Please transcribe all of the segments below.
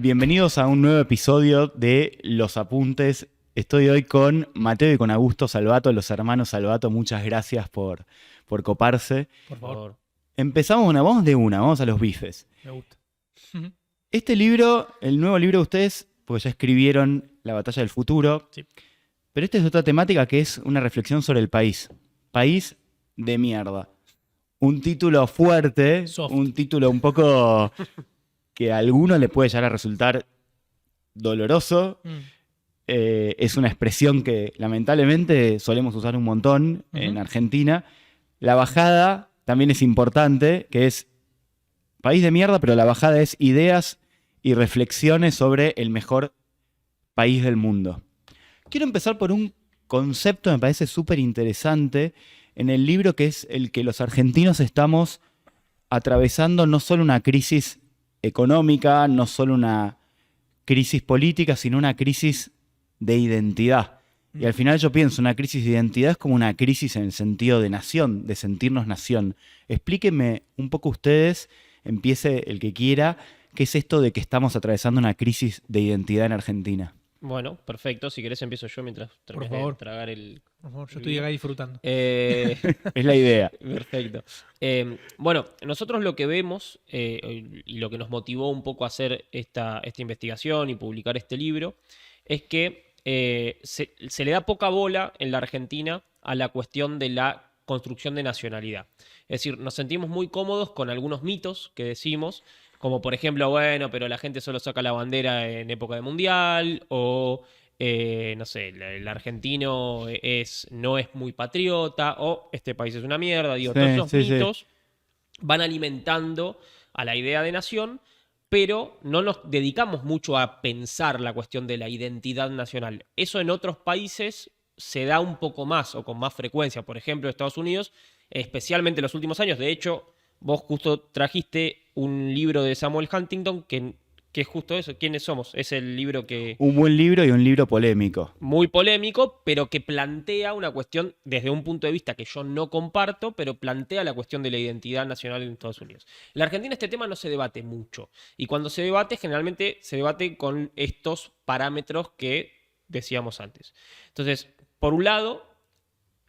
Bienvenidos a un nuevo episodio de Los Apuntes. Estoy hoy con Mateo y con Augusto Salvato, los hermanos Salvato. Muchas gracias por coparse. Por favor. Empezamos vamos a los bifes. Me gusta. Este libro, el nuevo libro de ustedes, pues ya escribieron La Batalla del Futuro, Sí. pero esta es otra temática que es una reflexión sobre el país. País de mierda. Un título fuerte, Soft. un título un poco que a alguno le puede llegar a resultar doloroso. Es una expresión que lamentablemente solemos usar un montón en Argentina. La bajada también es importante, que es país de mierda, pero la bajada es ideas y reflexiones sobre el mejor país del mundo. Quiero empezar por un concepto que me parece súper interesante en el libro, que es el que los argentinos estamos atravesando no solo una crisis económica, no solo una crisis política, sino una crisis de identidad. Y al final yo pienso, una crisis de identidad es como una crisis en el sentido de nación, de sentirnos nación. Explíquenme un poco ustedes, empiece el que quiera, qué es esto de que estamos atravesando una crisis de identidad en Argentina. Bueno, perfecto. Si querés empiezo yo mientras termines de favor. tragar el... Por favor, yo estoy acá disfrutando. Es la idea. Perfecto. Bueno, nosotros lo que vemos y lo que nos motivó un poco a hacer esta investigación y publicar este libro es que se le da poca bola en la Argentina a la cuestión de la construcción de nacionalidad. Es decir, nos sentimos muy cómodos con algunos mitos que decimos, como por ejemplo, bueno, pero la gente solo saca la bandera en época de mundial, o no sé, el argentino no es muy patriota, o este país es una mierda. Digo, todos esos mitos van alimentando a la idea de nación, pero no nos dedicamos mucho a pensar la cuestión de la identidad nacional. Eso en otros países se da un poco más o con más frecuencia. Por ejemplo, en Estados Unidos, especialmente en los últimos años. De hecho, vos justo trajiste un libro de Samuel Huntington que es justo eso. ¿Quiénes somos? Es el libro que... Un buen libro y un libro polémico. Muy polémico, pero que plantea una cuestión desde un punto de vista que yo no comparto, pero plantea la cuestión de la identidad nacional en Estados Unidos. En la Argentina este tema no se debate mucho. Y cuando se debate, generalmente se debate con estos parámetros que decíamos antes. Entonces, por un lado,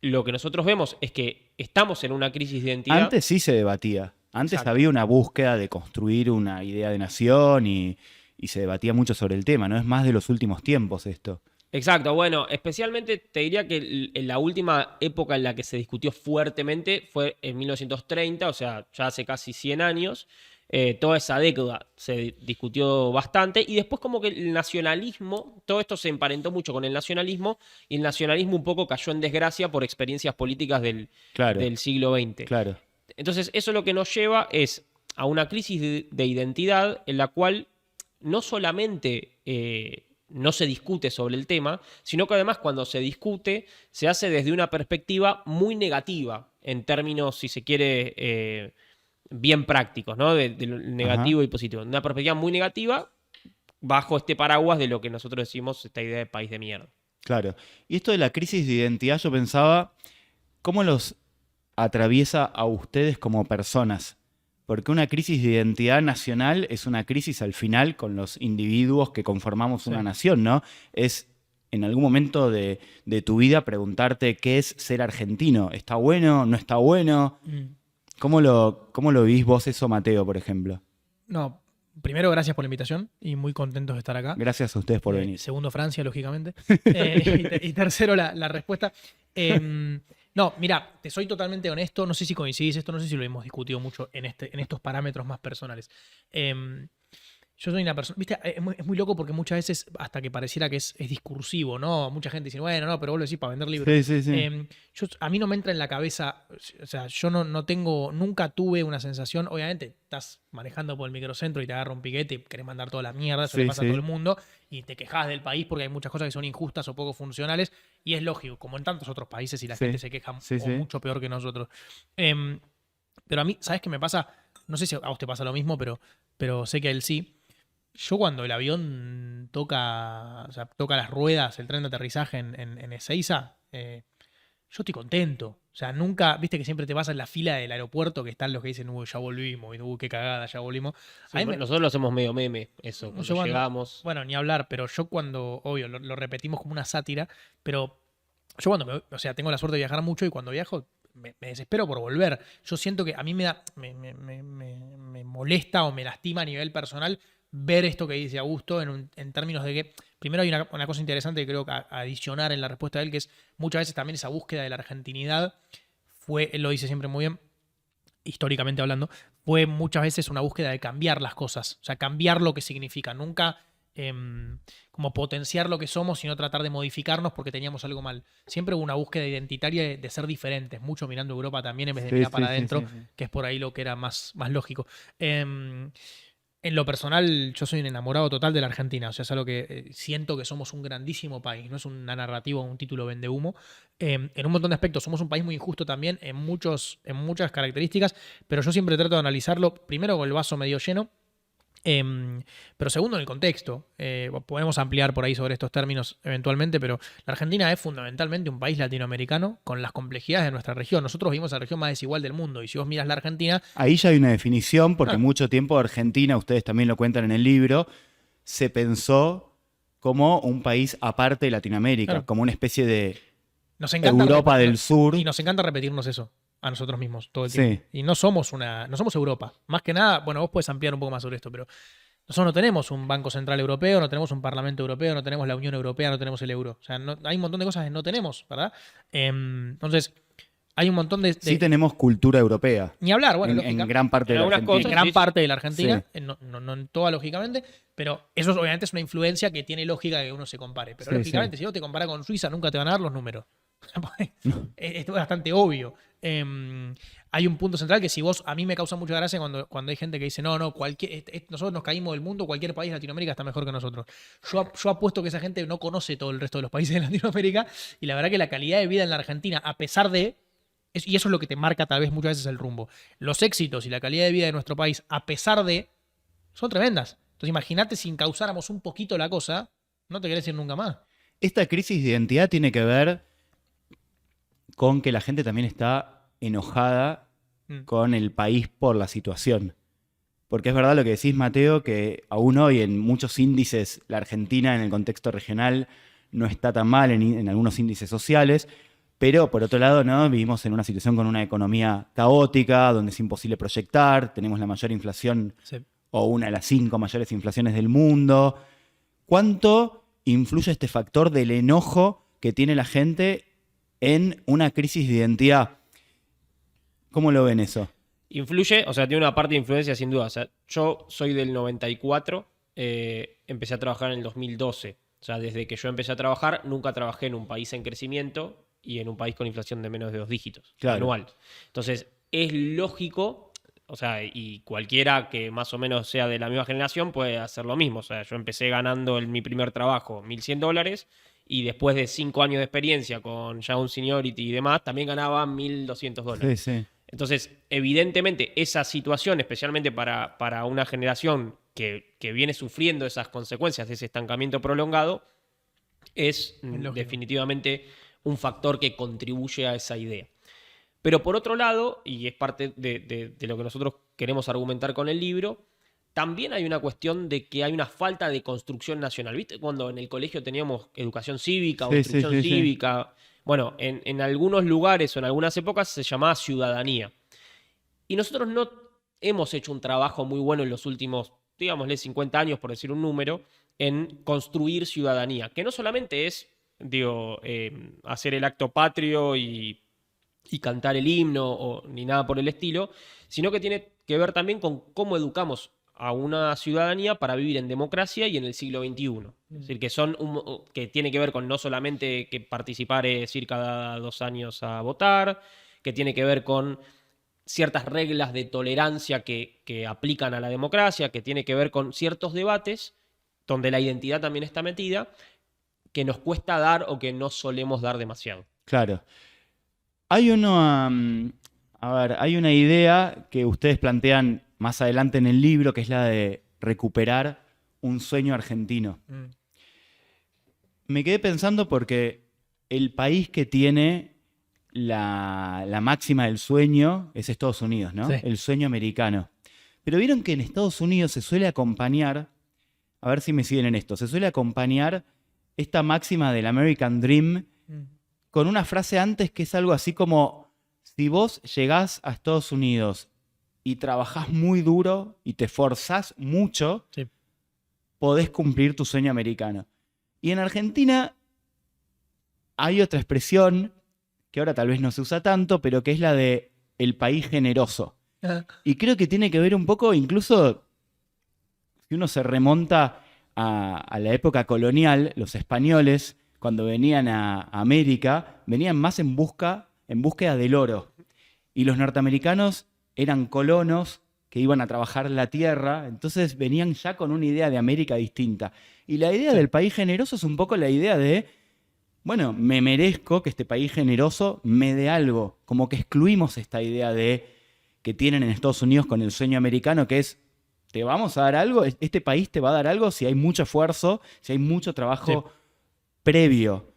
lo que nosotros vemos es que estamos en una crisis de identidad. Antes sí se debatía. Antes Exacto. había una búsqueda de construir una idea de nación y se debatía mucho sobre el tema. No es más de los últimos tiempos esto. Exacto, bueno, especialmente te diría que en la última época en la que se discutió fuertemente fue en 1930, o sea, ya hace casi 100 años. Toda esa década se discutió bastante y después como que el nacionalismo, todo esto se emparentó mucho con el nacionalismo y el nacionalismo un poco cayó en desgracia por experiencias políticas del siglo XX. Claro. Entonces eso lo que nos lleva es a una crisis de identidad en la cual no solamente no se discute sobre el tema, sino que además cuando se discute se hace desde una perspectiva muy negativa en términos, si se quiere, bien prácticos, ¿no? De lo negativo y positivo. Una perspectiva muy negativa bajo este paraguas de lo que nosotros decimos esta idea de país de mierda. Claro. Y esto de la crisis de identidad, yo pensaba, ¿cómo los atraviesa a ustedes como personas? Porque una crisis de identidad nacional es una crisis al final con los individuos que conformamos una nación, ¿no? Es en algún momento de tu vida preguntarte qué es ser argentino. ¿Está bueno? ¿No está bueno? ¿Cómo lo vivís vos eso, Mateo, por ejemplo? No, primero, gracias por la invitación y muy contentos de estar acá. Gracias a ustedes por venir. Segundo, Francia, lógicamente. Y tercero, la respuesta. No, mira, te soy totalmente honesto. No sé si coincidís esto, no sé si lo hemos discutido mucho en estos parámetros más personales. Yo soy una persona, viste, es muy loco porque muchas veces, hasta que pareciera que es discursivo, ¿no? Mucha gente dice, bueno, no, pero vos lo decís para vender libros. Sí. A mí no me entra en la cabeza, o sea, yo nunca tuve una sensación, obviamente estás manejando por el microcentro y te agarra un piquete y querés mandar toda la mierda, eso le pasa a todo el mundo, y te quejas del país porque hay muchas cosas que son injustas o poco funcionales, y es lógico, como en tantos otros países, y la gente se queja mucho peor que nosotros. Pero a mí, ¿sabes qué me pasa? No sé si a vos te pasa lo mismo, pero sé que a él sí. Yo cuando el avión toca las ruedas, el tren de aterrizaje en Ezeiza, yo estoy contento. O sea, nunca, viste que siempre te vas en la fila del aeropuerto que están los que dicen, ya volvimos, y qué cagada, ya volvimos. Sí, nosotros lo hacemos medio meme, eso, cuando llegamos. Bueno, ni hablar, pero yo cuando, obvio, lo repetimos como una sátira, pero yo cuando o sea, tengo la suerte de viajar mucho y cuando viajo me desespero por volver. Yo siento que a mí me molesta o me lastima a nivel personal ver esto que dice Augusto en términos de que, primero hay una cosa interesante que creo que adicionar en la respuesta de él, que es muchas veces también esa búsqueda de la argentinidad él lo dice siempre muy bien, históricamente hablando, fue muchas veces una búsqueda de cambiar las cosas, o sea, cambiar lo que significa, nunca como potenciar lo que somos, sino tratar de modificarnos porque teníamos algo mal. Siempre hubo una búsqueda identitaria de ser diferentes, mucho mirando Europa también en vez de mirar para adentro, que es por ahí lo que era más lógico. En lo personal, yo soy un enamorado total de la Argentina. O sea, es algo que siento que somos un grandísimo país. No es una narrativa o un título vende humo. En un montón de aspectos somos un país muy injusto también en muchas características, pero yo siempre trato de analizarlo primero con el vaso medio lleno. Pero segundo, en el contexto. Podemos ampliar por ahí sobre estos términos eventualmente, pero la Argentina es fundamentalmente un país latinoamericano con las complejidades de nuestra región. Nosotros vivimos en la región más desigual del mundo y si vos miras la Argentina... Ahí ya hay una definición, porque mucho tiempo Argentina, ustedes también lo cuentan en el libro, se pensó como un país aparte de Latinoamérica, como una especie de Europa del Sur. Y nos encanta repetirnos eso a nosotros mismos todo el tiempo. Y no somos Europa. Más que nada, bueno, vos podés ampliar un poco más sobre esto, pero nosotros no tenemos un Banco Central Europeo, no tenemos un Parlamento Europeo, no tenemos la Unión Europea, no tenemos el euro. O sea, hay un montón de cosas que no tenemos, ¿verdad? Entonces, hay un montón de... Sí tenemos cultura europea. Ni hablar, bueno, en gran parte de la Argentina. En gran parte de la Argentina, no en toda, lógicamente, pero eso obviamente es una influencia que tiene lógica que uno se compare. Pero lógicamente, si vos te comparás con Suiza, nunca te van a dar los números. Esto es bastante obvio. Hay un punto central que si vos, a mí me causa mucha gracia cuando hay gente que dice, no, nosotros nos caímos del mundo, cualquier país de Latinoamérica está mejor que nosotros. Yo apuesto que esa gente no conoce todo el resto de los países de Latinoamérica y la verdad que la calidad de vida en la Argentina, a pesar de, y eso es lo que te marca tal vez muchas veces el rumbo, los éxitos y la calidad de vida de nuestro país, a pesar de, son tremendas. Entonces imagínate si encauzáramos un poquito la cosa, no te querés ir nunca más. Esta crisis de identidad tiene que ver con que la gente también está enojada con el país por la situación. Porque es verdad lo que decís, Mateo, que aún hoy en muchos índices la Argentina en el contexto regional no está tan mal en algunos índices sociales, pero por otro lado, ¿no? Vivimos en una situación con una economía caótica, donde es imposible proyectar, tenemos la mayor inflación o una de las 5 mayores inflaciones del mundo. ¿Cuánto influye este factor del enojo que tiene la gente en una crisis de identidad? ¿Cómo lo ven eso? Influye, o sea, tiene una parte de influencia sin duda. O sea, yo soy del 94, empecé a trabajar en el 2012. O sea, desde que yo empecé a trabajar, nunca trabajé en un país en crecimiento y en un país con inflación de menos de 2 dígitos anual. Entonces, es lógico, o sea, y cualquiera que más o menos sea de la misma generación puede hacer lo mismo. O sea, yo empecé ganando en mi primer trabajo $1.100 y después de 5 años de experiencia con ya un seniority y demás, también ganaba $1.200. Sí. Entonces, evidentemente, esa situación, especialmente para una generación que viene sufriendo esas consecuencias de ese estancamiento prolongado, es definitivamente un factor que contribuye a esa idea. Pero por otro lado, y es parte de lo que nosotros queremos argumentar con el libro, también hay una cuestión de que hay una falta de construcción nacional. ¿Viste? Cuando en el colegio teníamos educación cívica o instrucción cívica. Bueno, en algunos lugares o en algunas épocas se llamaba ciudadanía. Y nosotros no hemos hecho un trabajo muy bueno en los últimos, digámosle, 50 años, por decir un número, en construir ciudadanía. Que no solamente es, hacer el acto patrio y cantar el himno ni nada por el estilo, sino que tiene que ver también con cómo educamos a una ciudadanía para vivir en democracia y en el siglo XXI. Es decir, que tiene que ver con no solamente que participar es ir cada 2 años a votar, que tiene que ver con ciertas reglas de tolerancia que aplican a la democracia, que tiene que ver con ciertos debates donde la identidad también está metida, que nos cuesta dar o que no solemos dar demasiado. Claro. Hay una idea que ustedes plantean más adelante en el libro, que es la de recuperar un sueño argentino. Me quedé pensando porque el país que tiene la máxima del sueño es Estados Unidos, ¿no? Sí. El sueño americano. Pero vieron que en Estados Unidos se suele acompañar, a ver si me siguen en esto, se suele acompañar esta máxima del American Dream con una frase antes que es algo así como, si vos llegás a Estados Unidos y trabajás muy duro y te esforzás mucho, Sí. podés cumplir tu sueño americano. Y en Argentina hay otra expresión que ahora tal vez no se usa tanto, pero que es la de el país generoso. Y creo que tiene que ver un poco, incluso si uno se remonta a la época colonial, los españoles, cuando venían a América, venían más en búsqueda del oro. Y los norteamericanos eran colonos que iban a trabajar la tierra, entonces venían ya con una idea de América distinta. Y la idea del país generoso es un poco la idea de, bueno, me merezco que este país generoso me dé algo. Como que excluimos esta idea de que tienen en Estados Unidos con el sueño americano, que es, te vamos a dar algo, este país te va a dar algo si hay mucho esfuerzo, si hay mucho trabajo previo.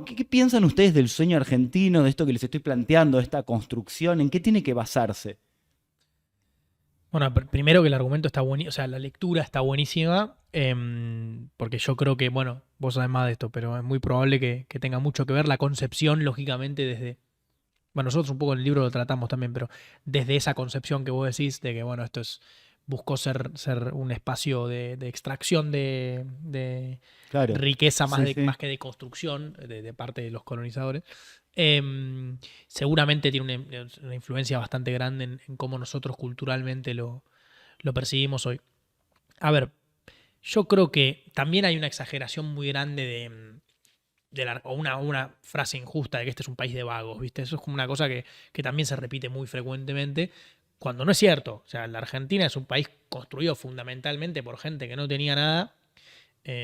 ¿Qué piensan ustedes del sueño argentino, de esto que les estoy planteando, de esta construcción? ¿En qué tiene que basarse? Bueno, primero que el argumento está buenísimo, o sea, la lectura está buenísima, porque yo creo que, bueno, vos sabés más de esto, pero es muy probable que tenga mucho que ver la concepción, lógicamente, desde... Bueno, nosotros un poco en el libro lo tratamos también, pero desde esa concepción que vos decís de que, bueno, esto buscó ser un espacio de extracción de Claro. riqueza más, Sí, sí. más que de construcción de parte de los colonizadores. Seguramente tiene una influencia bastante grande en cómo nosotros culturalmente lo percibimos hoy. A ver, yo creo que también hay una exageración muy grande o una frase injusta de que este es un país de vagos, ¿viste? Eso es como una cosa que también se repite muy frecuentemente, cuando no es cierto. O sea, la Argentina es un país construido fundamentalmente por gente que no tenía nada.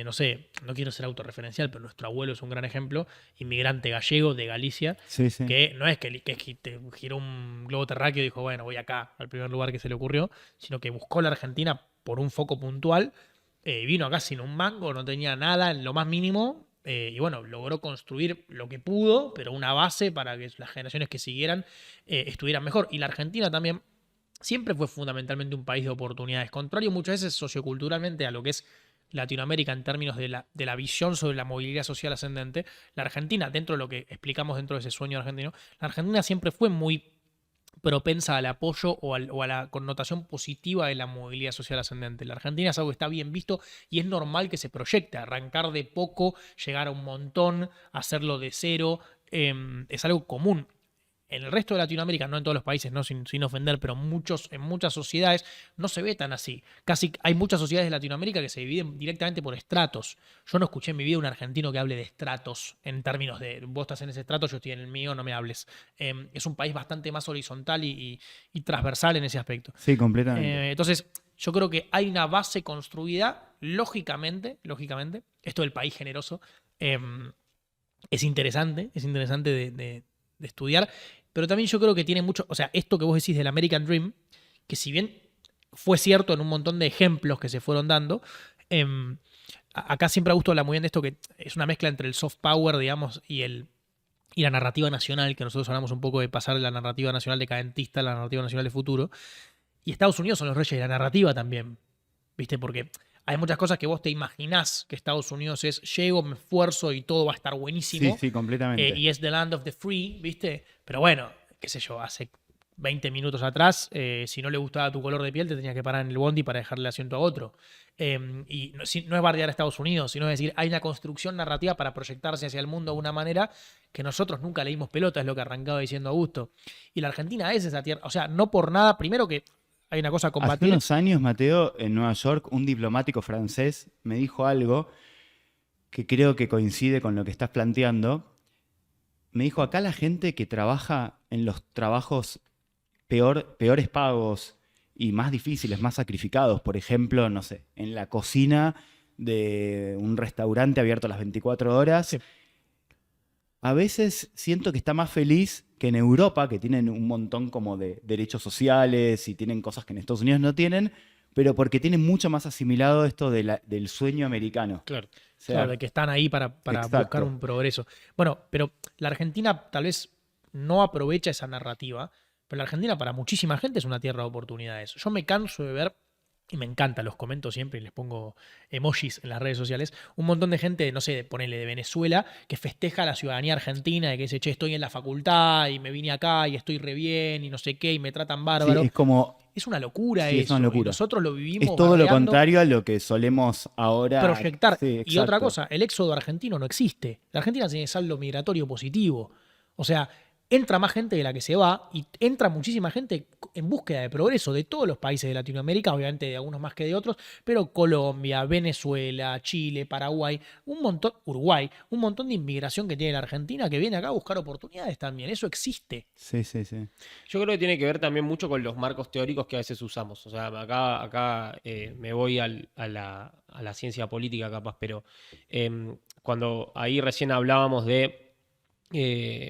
No sé, no quiero ser autorreferencial, pero nuestro abuelo es un gran ejemplo, inmigrante gallego de Galicia, Sí, sí. que no es que giró un globo terráqueo y dijo, bueno, voy acá, al primer lugar que se le ocurrió, sino que buscó la Argentina por un foco puntual, vino acá sin un mango, no tenía nada en lo más mínimo, y bueno, logró construir lo que pudo, pero una base para que las generaciones que siguieran estuvieran mejor. Y la Argentina también siempre fue fundamentalmente un país de oportunidades, contrario muchas veces socioculturalmente a lo que es Latinoamérica en términos de la visión sobre la movilidad social ascendente. La Argentina, dentro de lo que explicamos dentro de ese sueño argentino, la Argentina siempre fue muy propensa al apoyo o a la connotación positiva de la movilidad social ascendente. La Argentina es algo que está bien visto y es normal que se proyecte, arrancar de poco, llegar a un montón, hacerlo de cero, es algo común. En el resto de Latinoamérica, no en todos los países, no sin ofender, pero en muchas sociedades no se ve tan así. Casi hay muchas sociedades de Latinoamérica que se dividen directamente por estratos. Yo no escuché en mi vida un argentino que hable de estratos en términos de vos estás en ese estrato, yo estoy en el mío, no me hables. Es un país bastante más horizontal y transversal en ese aspecto. Sí, completamente. Entonces, yo creo que hay una base construida, lógicamente, esto del país generoso, es interesante de estudiar, pero también yo creo que tiene mucho, o sea, esto que vos decís del American Dream, que si bien fue cierto en un montón de ejemplos que se fueron dando, acá siempre ha gustado hablar muy bien de esto, que es una mezcla entre el soft power, digamos, y la narrativa nacional, que nosotros hablamos un poco de pasar de la narrativa nacional decadentista a la narrativa nacional de futuro. Y Estados Unidos son los reyes de la narrativa también, ¿viste? Porque hay muchas cosas que vos te imaginás que Estados Unidos es, llego, me esfuerzo y todo va a estar buenísimo. Sí, sí, completamente. Y es the land of the free, ¿viste? Pero bueno, qué sé yo, hace 20 minutos atrás, si no le gustaba tu color de piel, te tenías que parar en el bondi para dejarle asiento a otro. Y no es bardear a Estados Unidos, sino decir, hay una construcción narrativa para proyectarse hacia el mundo de una manera que nosotros nunca le dimos pelota, es lo que arrancaba diciendo Augusto. Y la Argentina es esa tierra, o sea, no por nada, primero que hay una cosa a combatir. Hace unos años, Mateo, en Nueva York, un diplomático francés me dijo algo que creo que coincide con lo que estás planteando. Me dijo, acá la gente que trabaja en los trabajos peores pagos y más difíciles, más sacrificados, por ejemplo, no sé, en la cocina de un restaurante abierto a las 24 horas, Sí. A veces siento que está más feliz que en Europa, que tienen un montón como de derechos sociales y tienen cosas que en Estados Unidos no tienen, pero porque tienen mucho más asimilado esto del sueño americano. Claro. O sea, Claro, de que están ahí para exacto. buscar un progreso. Bueno, pero la Argentina tal vez no aprovecha esa narrativa, pero la Argentina para muchísima gente es una tierra de oportunidades. Yo me canso de ver, y me encanta, los comento siempre y les pongo emojis en las redes sociales, un montón de gente, no sé, ponele de Venezuela, que festeja la ciudadanía argentina, de que dice, che, estoy en la facultad y me vine acá y estoy re bien y no sé qué y me tratan bárbaro. Sí, es como... Es una locura Sí, eso. es una locura. Y nosotros lo vivimos Es todo lo bardeando, contrario a lo que solemos ahora proyectar. Sí, Y exacto. otra cosa, el éxodo argentino no existe. La Argentina tiene saldo migratorio positivo. O sea, entra más gente de la que se va y entra muchísima gente en búsqueda de progreso de todos los países de Latinoamérica, obviamente de algunos más que de otros, pero Colombia, Venezuela, Chile, Paraguay, un montón, Uruguay, un montón de inmigración que tiene la Argentina que viene acá a buscar oportunidades también. Eso existe. Sí, sí, sí. Yo creo que tiene que ver también mucho con los marcos teóricos que a veces usamos. O sea, acá me voy a la ciencia política capaz, pero cuando ahí recién hablábamos de,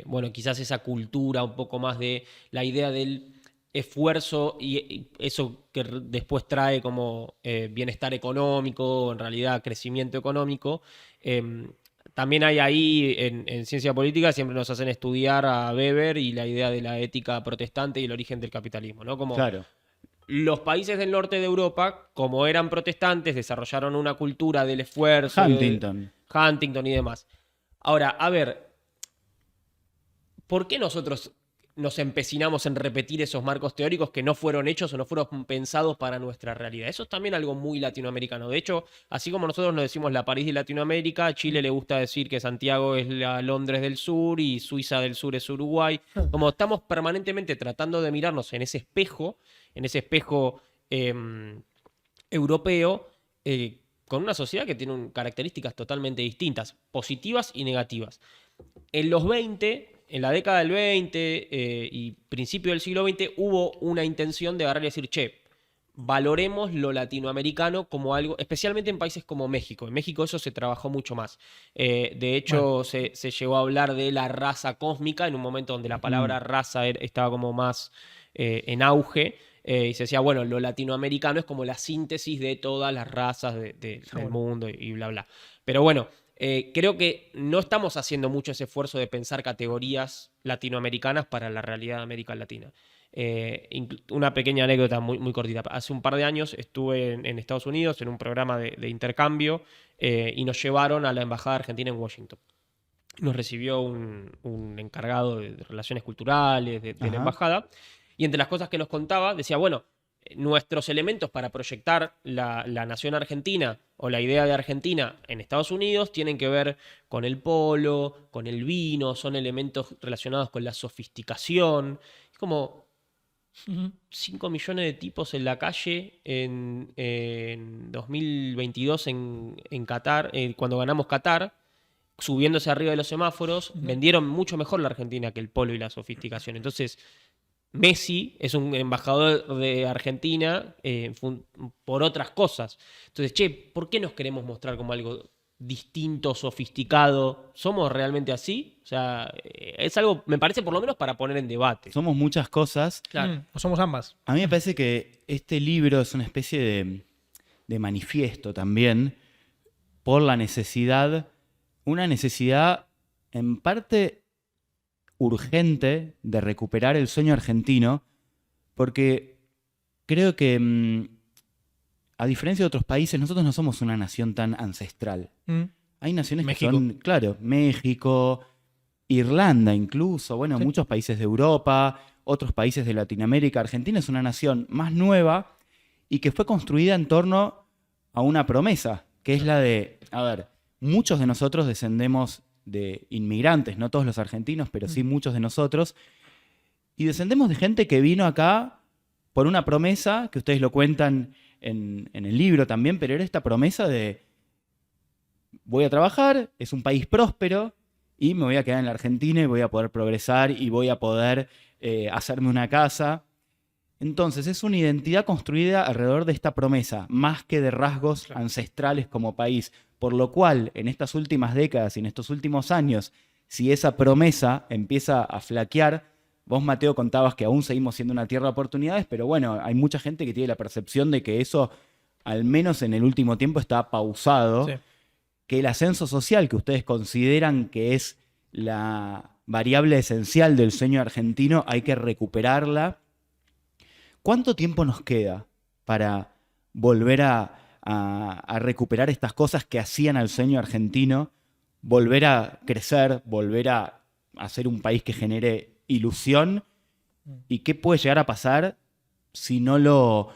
bueno, quizás esa cultura un poco más de la idea del esfuerzo y eso que después trae como bienestar económico, en realidad crecimiento económico. También hay ahí en ciencia política, siempre nos hacen estudiar a Weber y la idea de la ética protestante y el origen del capitalismo, ¿no? Como Claro. los países del norte de Europa, como eran protestantes, desarrollaron una cultura del esfuerzo, Huntington y demás. Ahora, a ver, ¿por qué nosotros nos empecinamos en repetir esos marcos teóricos que no fueron hechos o no fueron pensados para nuestra realidad? Eso es también algo muy latinoamericano. De hecho, así como nosotros nos decimos la París de Latinoamérica, a Chile le gusta decir que Santiago es la Londres del sur y Suiza del sur es Uruguay. Como estamos permanentemente tratando de mirarnos en ese espejo europeo, con una sociedad que tiene características totalmente distintas, positivas y negativas. En la década del 20 y principio del siglo XX hubo una intención de agarrar y decir, che, valoremos lo latinoamericano como algo, especialmente en países como México. En México eso se trabajó mucho más. De hecho, se llegó a hablar de la raza cósmica en un momento donde la palabra raza estaba como más en auge. Y se decía, bueno, lo latinoamericano es como la síntesis de todas las razas del mundo y bla, bla. Pero bueno, creo que no estamos haciendo mucho ese esfuerzo de pensar categorías latinoamericanas para la realidad de América Latina. Una pequeña anécdota muy, muy cortita. Hace un par de años estuve en Estados Unidos en un programa de intercambio y nos llevaron a la Embajada Argentina en Washington. Nos recibió un encargado de relaciones culturales de la embajada. Y entre las cosas que nos contaba, decía, bueno, nuestros elementos para proyectar la nación argentina o la idea de Argentina en Estados Unidos tienen que ver con el polo, con el vino, son elementos relacionados con la sofisticación. Es como 5 millones de tipos en la calle en 2022 en Qatar, cuando ganamos Qatar, subiéndose arriba de los semáforos, vendieron mucho mejor la Argentina que el polo y la sofisticación. Entonces, Messi es un embajador de Argentina por otras cosas. Entonces, che, ¿por qué nos queremos mostrar como algo distinto, sofisticado? ¿Somos realmente así? O sea, es algo, me parece, por lo menos para poner en debate. Somos muchas cosas. Claro. O somos ambas. A mí me parece que este libro es una especie de manifiesto también por la necesidad, una necesidad en parte urgente de recuperar el sueño argentino, porque creo que a diferencia de otros países, nosotros no somos una nación tan ancestral. Hay naciones México. que son, claro, México, Irlanda incluso, bueno, Sí. muchos países de Europa, otros países de Latinoamérica. Argentina es una nación más nueva y que fue construida en torno a una promesa, que es la de, a ver, muchos de nosotros descendemos de inmigrantes, no todos los argentinos, pero sí muchos de nosotros, y descendemos de gente que vino acá por una promesa, que ustedes lo cuentan en el libro también, pero era esta promesa de voy a trabajar, es un país próspero, y me voy a quedar en la Argentina y voy a poder progresar y voy a poder hacerme una casa. Entonces es una identidad construida alrededor de esta promesa, más que de rasgos ancestrales como país. Por lo cual, en estas últimas décadas y en estos últimos años, si esa promesa empieza a flaquear, vos, Mateo, contabas que aún seguimos siendo una tierra de oportunidades, pero bueno, hay mucha gente que tiene la percepción de que eso, al menos en el último tiempo, está pausado. Sí. Que el ascenso social que ustedes consideran que es la variable esencial del sueño argentino, hay que recuperarla. ¿Cuánto tiempo nos queda para volver a recuperar estas cosas que hacían al sueño argentino, volver a crecer, volver a ser un país que genere ilusión? ¿Y qué puede llegar a pasar si no lo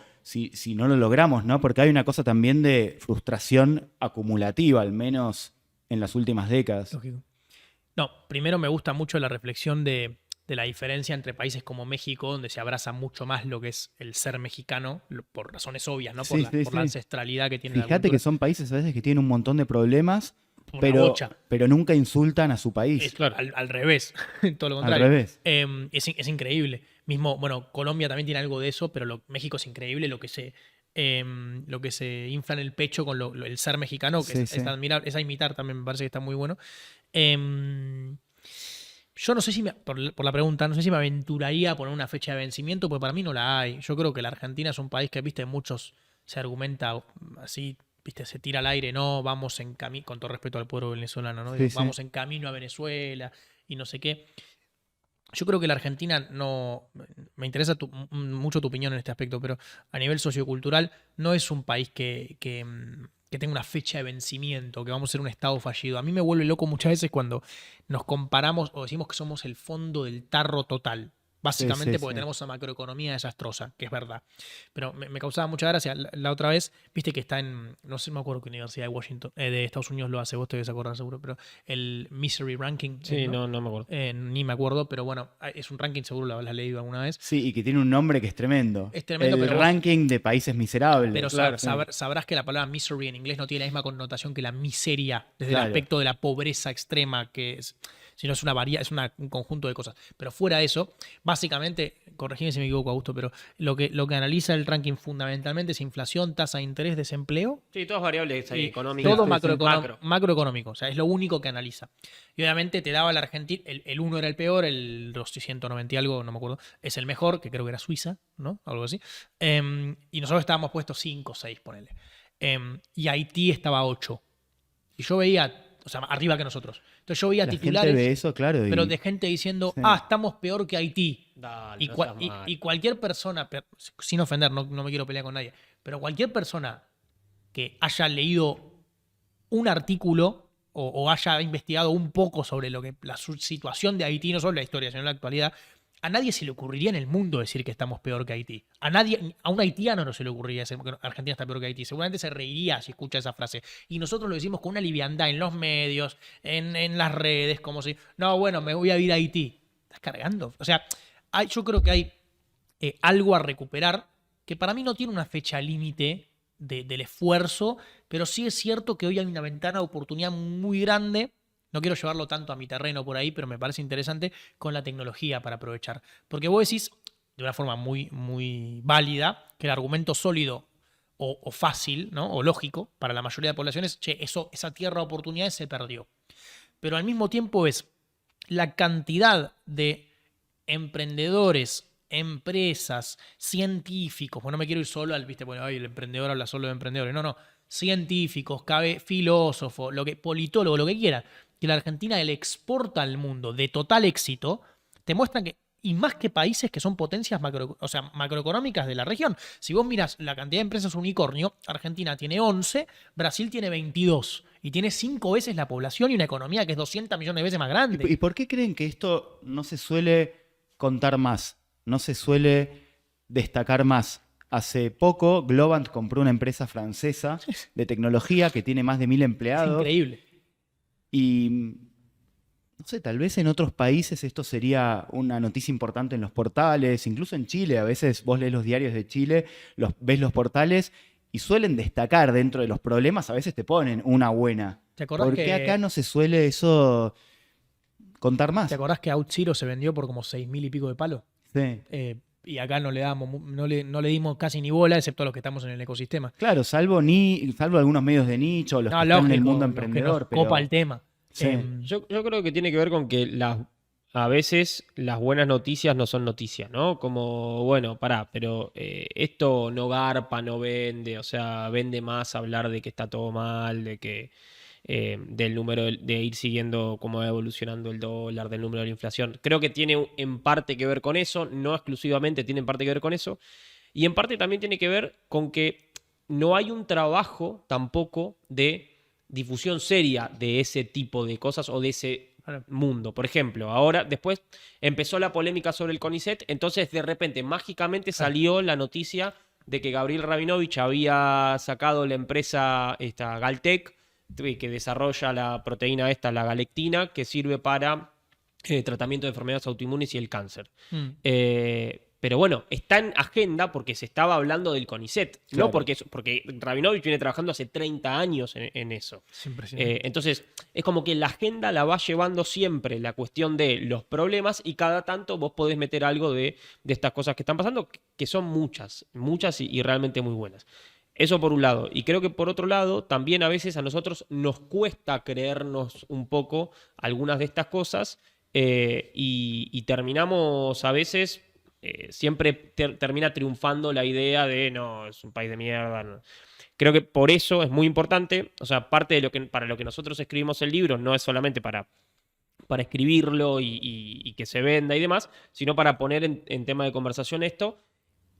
logramos, ¿no? Porque hay una cosa también de frustración acumulativa, al menos en las últimas décadas. Lógico. No, primero me gusta mucho la reflexión de la diferencia entre países como México, donde se abraza mucho más lo que es el ser mexicano, por razones obvias, ¿no? Por la ancestralidad que tiene la Fíjate cultura. que son países a veces que tienen un montón de problemas, Una bocha. pero nunca insultan a su país. Claro, al revés, todo lo contrario. Al revés. Es increíble. Mismo, bueno, Colombia también tiene algo de eso, pero México es increíble lo que se infla en el pecho con el ser mexicano, que es a imitar también, me parece que está muy bueno. Yo no sé si, por la pregunta, no sé si me aventuraría a poner una fecha de vencimiento, porque para mí no la hay. Yo creo que la Argentina es un país que, viste, muchos se argumenta así, viste, se tira al aire, no, vamos en camino, con todo respeto al pueblo venezolano, ¿no? Vamos en camino a Venezuela y no sé qué. Yo creo que la Argentina no. Me interesa mucho tu opinión en este aspecto, pero a nivel sociocultural no es un país que tenga una fecha de vencimiento, que vamos a ser un estado fallido. A mí me vuelve loco muchas veces cuando nos comparamos o decimos que somos el fondo del tarro total. Básicamente porque tenemos una macroeconomía desastrosa, que es verdad. Pero me causaba mucha gracia. La otra vez, viste que está no sé, no me acuerdo qué universidad de Washington, de Estados Unidos lo hace, vos te debes acordar seguro, pero el Misery Ranking. Sí, no me acuerdo. Ni me acuerdo, pero bueno, es un ranking, seguro lo has leído alguna vez. Sí, y que tiene un nombre que es tremendo. Es tremendo, el pero ranking de países miserables. Pero sabrás que la palabra misery en inglés no tiene la misma connotación que la miseria, desde el aspecto de la pobreza extrema, que es, sino es un conjunto de cosas. Pero fuera de eso, básicamente, corregime si me equivoco, Augusto, pero lo que analiza el ranking fundamentalmente es inflación, tasa de interés, desempleo. Sí, todas variables económicas. Todo macroeconómico, o sea, es lo único que analiza. Y obviamente te daba la Argentina, el 1 era el peor, el 290 y algo, no me acuerdo, es el mejor, que creo que era Suiza, ¿no? Algo así. Y nosotros estábamos puestos 5 o 6, ponele. Y Haití estaba 8. Y yo veía, o sea, arriba que nosotros. Entonces yo veía la titulares, gente ve eso, claro, pero de gente diciendo, estamos peor que Haití. Dale, y cualquier persona, sin ofender, no me quiero pelear con nadie, pero cualquier persona que haya leído un artículo o haya investigado un poco sobre la situación de Haití, no solo la historia, sino la actualidad, a nadie se le ocurriría en el mundo decir que estamos peor que Haití. A un haitiano no se le ocurriría decir que Argentina está peor que Haití. Seguramente se reiría si escucha esa frase. Y nosotros lo decimos con una liviandad en los medios, en las redes, como si, no, bueno, me voy a ir a Haití. ¿Estás cargando? O sea, yo creo que hay algo a recuperar que para mí no tiene una fecha límite del esfuerzo, pero sí es cierto que hoy hay una ventana de oportunidad muy grande. No quiero llevarlo tanto a mi terreno por ahí, pero me parece interesante con la tecnología para aprovechar. Porque vos decís, de una forma muy, muy válida, que el argumento sólido o fácil, ¿no? O lógico para la mayoría de poblaciones, esa tierra de oportunidades se perdió. Pero al mismo tiempo es la cantidad de emprendedores, empresas, científicos, bueno, no me quiero ir solo al, viste, bueno, el emprendedor habla solo de emprendedores, no, científicos, filósofos, politólogo, lo que quiera, que la Argentina le exporta al mundo de total éxito, te muestran que, y más que países que son potencias macroeconómicas de la región. Si vos miras la cantidad de empresas unicornio, Argentina tiene 11, Brasil tiene 22, y tiene 5 veces la población y una economía que es 200 millones de veces más grande. ¿Y por qué creen que esto no se suele contar más? No se suele destacar más. Hace poco, Globant compró una empresa francesa de tecnología que tiene más de 1000 empleados. Es increíble. Y, no sé, tal vez en otros países esto sería una noticia importante en los portales, incluso en Chile. A veces vos lees los diarios de Chile, ves los portales y suelen destacar dentro de los problemas, a veces te ponen una buena. ¿Te acordás ¿Por qué acá no se suele eso contar más? ¿Te acordás que OutZero se vendió por como 6.000 y pico de palos? Sí. Y acá no le dimos casi ni bola, excepto a los que estamos en el ecosistema. Claro, salvo algunos medios de nicho, los que están en el mundo emprendedor. Pero copa el tema. Sí. Yo creo que tiene que ver con que a veces las buenas noticias no son noticias, ¿no? Como, bueno, pero esto no garpa, no vende, o sea, vende más hablar de que está todo mal, de que del número de ir siguiendo cómo va evolucionando el dólar, del número de la inflación. Creo que tiene en parte que ver con eso, no exclusivamente tiene en parte que ver con eso, y en parte también tiene que ver con que no hay un trabajo tampoco de difusión seria de ese tipo de cosas o de ese mundo. Por ejemplo, ahora, después empezó la polémica sobre el CONICET, entonces de repente, mágicamente salió la noticia de que Gabriel Rabinovich había sacado la empresa Galtec, que desarrolla la proteína la galectina, que sirve para tratamiento de enfermedades autoinmunes y el cáncer. Pero bueno, está en agenda porque se estaba hablando del CONICET, claro. No porque Rabinovich viene trabajando hace 30 años en eso. Entonces, es como que la agenda la va llevando siempre la cuestión de los problemas y cada tanto vos podés meter algo de estas cosas que están pasando, que son muchas y realmente muy buenas. Eso por un lado. Y creo que por otro lado, también a veces a nosotros nos cuesta creernos un poco algunas de estas cosas y terminamos a veces... siempre termina triunfando la idea de no, es un país de mierda. No. Creo que por eso es muy importante, o sea, parte de para lo que nosotros escribimos el libro no es solamente para escribirlo y que se venda y demás, sino para poner en tema de conversación esto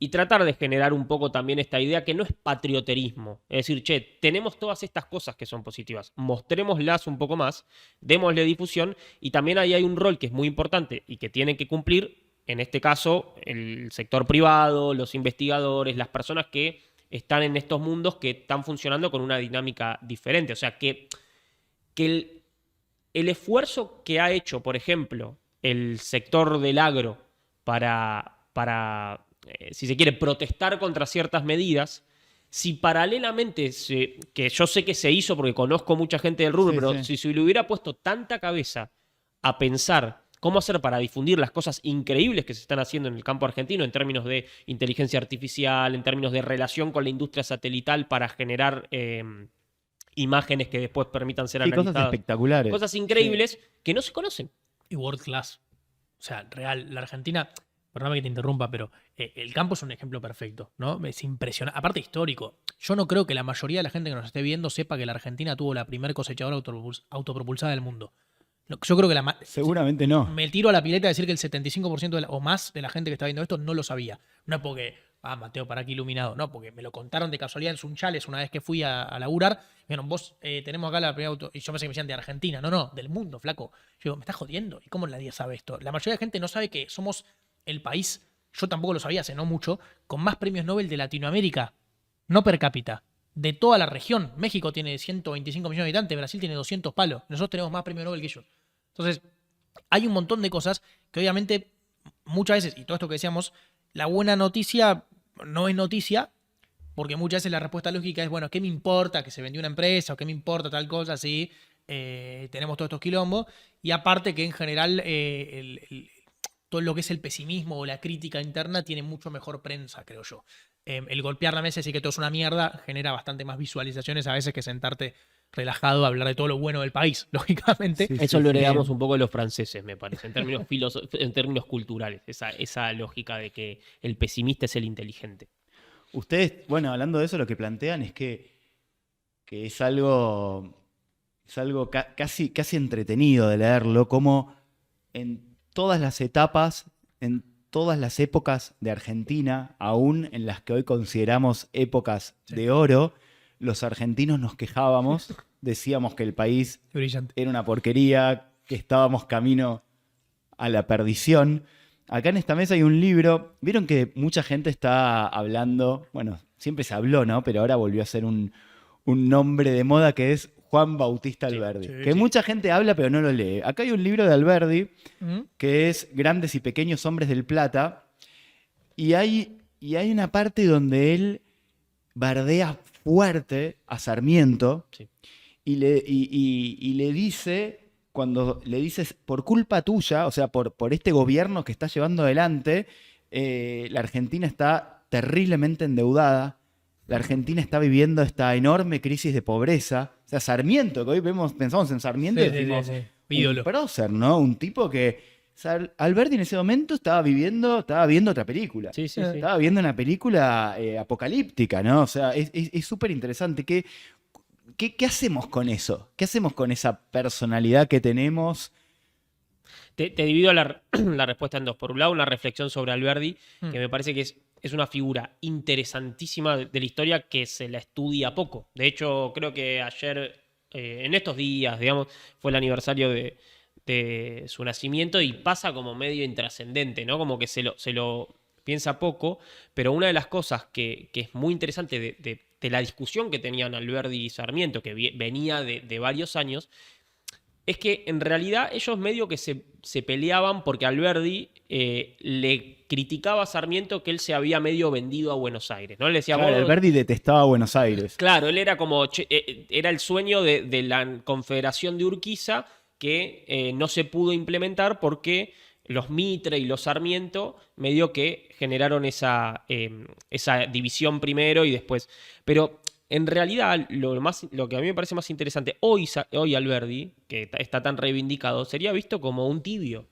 y tratar de generar un poco también esta idea que no es patrioterismo. Es decir, che, tenemos todas estas cosas que son positivas, mostrémoslas un poco más, démosle difusión y también ahí hay un rol que es muy importante y que tienen que cumplir. En este caso, el sector privado, los investigadores, las personas que están en estos mundos que están funcionando con una dinámica diferente. O sea, que el esfuerzo que ha hecho, por ejemplo, el sector del agro para si se quiere, protestar contra ciertas medidas, si paralelamente, que yo sé que se hizo porque conozco mucha gente del rubro, pero si se le hubiera puesto tanta cabeza a pensar cómo hacer para difundir las cosas increíbles que se están haciendo en el campo argentino en términos de inteligencia artificial, en términos de relación con la industria satelital para generar imágenes que después permitan ser analizadas. Cosas espectaculares. Cosas increíbles que no se conocen. Y world class. O sea, real. La Argentina, perdóname que te interrumpa, pero el campo es un ejemplo perfecto, ¿no? Es impresionante. Aparte histórico. Yo no creo que la mayoría de la gente que nos esté viendo sepa que la Argentina tuvo la primer cosechadora autopropulsada del mundo. Yo creo que seguramente no. Me tiro a la pileta a decir que el 75% o más de la gente que está viendo esto no lo sabía. No es porque, Mateo, para aquí iluminado. No, porque me lo contaron de casualidad en Sunchales una vez que fui a laburar. Dijeron, vos tenemos acá la primera y yo pensé que me decían de Argentina. No, del mundo, flaco. Yo digo, me estás jodiendo. ¿Y cómo nadie sabe esto? La mayoría de la gente no sabe que somos el país, yo tampoco lo sabía hace no mucho, con más premios Nobel de Latinoamérica, no per cápita. De toda la región. México tiene 125 millones de habitantes, Brasil tiene 200 palos. Nosotros tenemos más premios Nobel que ellos. Entonces, hay un montón de cosas que obviamente muchas veces, y todo esto que decíamos, la buena noticia no es noticia, porque muchas veces la respuesta lógica es, bueno, ¿qué me importa que se vendió una empresa o qué me importa tal cosa si tenemos todos estos quilombos? Y aparte que en general todo lo que es el pesimismo o la crítica interna tiene mucho mejor prensa, creo yo. El golpear la mesa y decir que todo es una mierda genera bastante más visualizaciones a veces que sentarte relajado a hablar de todo lo bueno del país, lógicamente. Eso lo heredamos un poco de los franceses, me parece, en términos culturales, esa lógica de que el pesimista es el inteligente. Ustedes, bueno, hablando de eso, lo que plantean es que es algo casi entretenido de leerlo, como en todas las etapas, en todas las épocas de Argentina, aún en las que hoy consideramos épocas de oro, los argentinos nos quejábamos, decíamos que el país era una porquería, que estábamos camino a la perdición. Acá en esta mesa hay un libro, vieron que mucha gente está hablando, bueno, siempre se habló, ¿no? Pero ahora volvió a ser un nombre de moda que es Juan Bautista Alberdi, que mucha gente habla pero no lo lee. Acá hay un libro de Alberdi que es Grandes y Pequeños Hombres del Plata, y hay una parte donde él bardea fuerte a Sarmiento y le dice, cuando le dices, por culpa tuya, o sea, por este gobierno que está llevando adelante, la Argentina está terriblemente endeudada, la Argentina está viviendo esta enorme crisis de pobreza. O sea, Sarmiento, que hoy pensamos en Sarmiento y decimos, un prócer, ¿no? Un tipo que... O sea, Alberti en ese momento estaba viendo otra película. Sí. Estaba viendo una película apocalíptica, ¿no? O sea, es súper interesante. ¿qué hacemos con eso? ¿Qué hacemos con esa personalidad que tenemos? Te divido la respuesta en dos. Por un lado, una reflexión sobre Alberdi, que me parece que es una figura interesantísima de la historia que se la estudia poco. De hecho, creo que ayer, en estos días, digamos, fue el aniversario de su nacimiento y pasa como medio intrascendente, ¿no? Como que se lo piensa poco, pero una de las cosas que es muy interesante de la discusión que tenían Alberdi y Sarmiento, que venía de varios años, es que en realidad ellos medio que se peleaban porque Alberdi le criticaba a Sarmiento que él se había medio vendido a Buenos Aires, ¿no? Le decía, Claro, Alberdi detestaba Buenos Aires. claro, él era como, era el sueño de la Confederación de Urquiza que no se pudo implementar porque los Mitre y los Sarmiento medio que generaron esa división primero y después. Pero en realidad lo que a mí me parece más interesante, hoy Alberdi, que está tan reivindicado, sería visto como un tibio.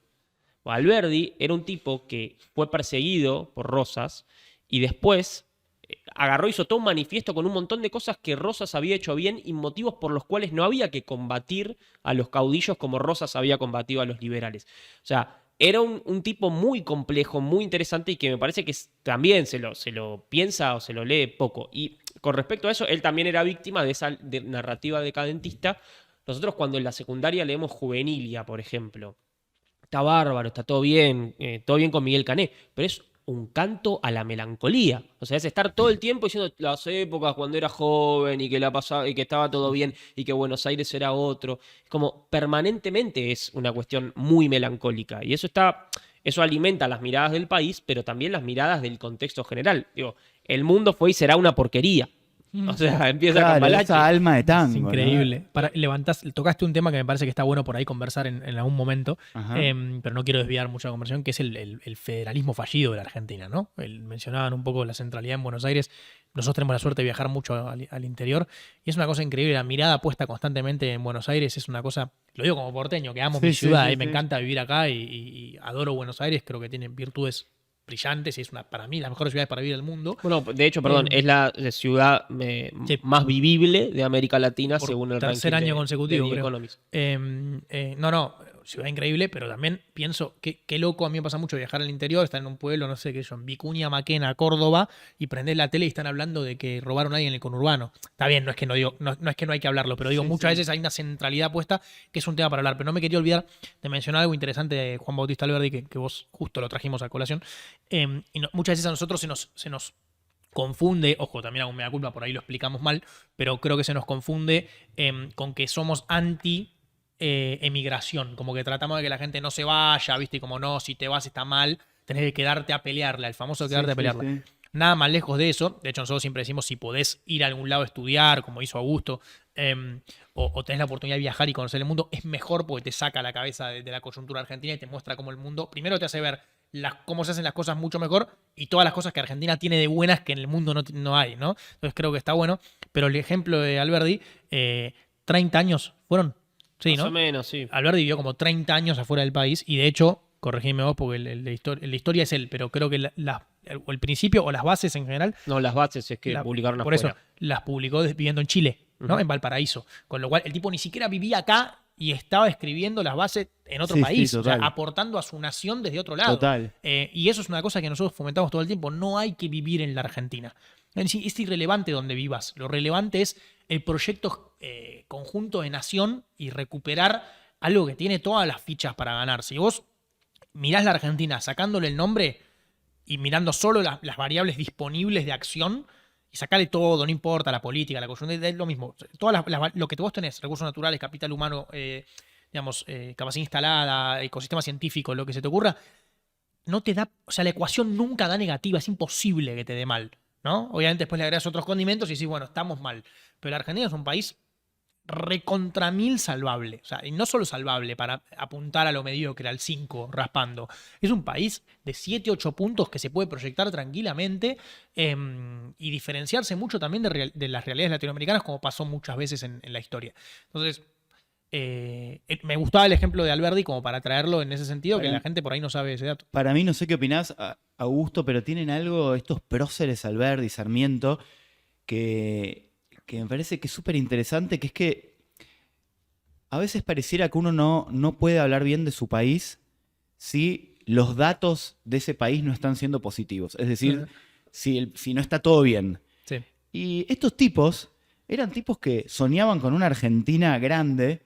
Alberdi era un tipo que fue perseguido por Rosas y después agarró, hizo todo un manifiesto con un montón de cosas que Rosas había hecho bien y motivos por los cuales no había que combatir a los caudillos como Rosas había combatido a los liberales. O sea, era un tipo muy complejo, muy interesante y que me parece que también se lo piensa o se lo lee poco. Y con respecto a eso, él también era víctima de esa narrativa decadentista. Nosotros cuando en la secundaria leemos Juvenilia, por ejemplo, está bárbaro, está todo bien con Miguel Cané, pero es un canto a la melancolía. O sea, es estar todo el tiempo diciendo las épocas cuando era joven y que la pasaba y que estaba todo bien y que Buenos Aires era otro. Es como permanentemente es una cuestión muy melancólica. Y eso alimenta las miradas del país, pero también las miradas del contexto general. Digo, el mundo fue y será una porquería. O sea, empieza con Cambalache. Esa alma de tango. Es increíble. ¿No? Tocaste un tema que me parece que está bueno por ahí conversar en algún momento, pero no quiero desviar mucho la conversación, que es el federalismo fallido de la Argentina, ¿no? Mencionaban un poco la centralidad en Buenos Aires. Nosotros tenemos la suerte de viajar mucho al interior y es una cosa increíble. La mirada puesta constantemente en Buenos Aires es una cosa, lo digo como porteño, que amo mi ciudad y me encanta vivir acá y adoro Buenos Aires, creo que tiene virtudes brillantes y es para mí las mejores ciudades para vivir del mundo. Bueno, de hecho, perdón, es la ciudad más vivible de América Latina según el tercer ranking año consecutivo, de creo. Economist. Ciudad increíble, pero también pienso qué loco, a mí me pasa mucho viajar al interior, estar en un pueblo, no sé qué son, Vicuña, Maquena, Córdoba, y prender la tele y están hablando de que robaron a alguien en el conurbano. Está bien, no es que no es que no hay que hablarlo, pero digo, muchas veces hay una centralidad puesta que es un tema para hablar, pero no me quería olvidar de mencionar algo interesante de Juan Bautista Alberdi, que vos justo lo trajimos a colación. Muchas veces a nosotros se nos confunde, ojo, también hago mea culpa, por ahí lo explicamos mal, pero creo que se nos confunde con que somos anti emigración, como que tratamos de que la gente no se vaya, ¿viste? Y como no, si te vas está mal, tenés que quedarte a pelearla, el famoso quedarte a pelearla. Sí. Nada más lejos de eso. De hecho, nosotros siempre decimos, si podés ir a algún lado a estudiar, como hizo Augusto, o tenés la oportunidad de viajar y conocer el mundo, es mejor porque te saca la cabeza de la coyuntura argentina y te muestra cómo el mundo, primero te hace ver cómo se hacen las cosas mucho mejor y todas las cosas que Argentina tiene de buenas que en el mundo no hay, ¿no? Entonces creo que está bueno. Pero el ejemplo de Alberdi, 30 años fueron. Sí, más ¿no? o menos, sí. Alberdi vivió como 30 años afuera del país y de hecho, corregime vos porque la historia es él, pero creo que el principio o las bases en general... No, las bases es que publicaron por afuera. Por eso, las publicó viviendo en Chile, ¿no? En Valparaíso. Con lo cual, el tipo ni siquiera vivía acá y estaba escribiendo las bases en otro país, o sea, aportando a su nación desde otro lado. Total. Y eso es una cosa que nosotros fomentamos todo el tiempo. No hay que vivir en la Argentina. Es irrelevante donde vivas. Lo relevante es el proyecto conjunto de nación y recuperar algo que tiene todas las fichas para ganar. Si vos mirás la Argentina sacándole el nombre y mirando solo las variables disponibles de acción y sacarle todo, no importa la política, la coyuntura, es lo mismo. Lo que vos tenés, recursos naturales, capital humano, capacidad instalada, ecosistema científico, lo que se te ocurra, no te da, o sea, la ecuación nunca da negativa, es imposible que te dé mal, ¿no? Obviamente después le agregas otros condimentos y decís, bueno, estamos mal. Pero la Argentina es un país recontra mil salvable. O sea, y no solo salvable para apuntar a lo mediocre, al 5, raspando. Es un país de 7, 8 puntos que se puede proyectar tranquilamente y diferenciarse mucho también de las realidades latinoamericanas, como pasó muchas veces en la historia. Entonces, me gustaba el ejemplo de Alberdi como para traerlo en ese sentido, que la gente por ahí no sabe ese dato. Para mí, no sé qué opinás, Augusto, pero tienen algo estos próceres Alberdi, Sarmiento, que que me parece que es súper interesante, que es que a veces pareciera que uno no puede hablar bien de su país si los datos de ese país no están siendo positivos. Es decir, si no está todo bien. Sí. Y estos tipos eran tipos que soñaban con una Argentina grande,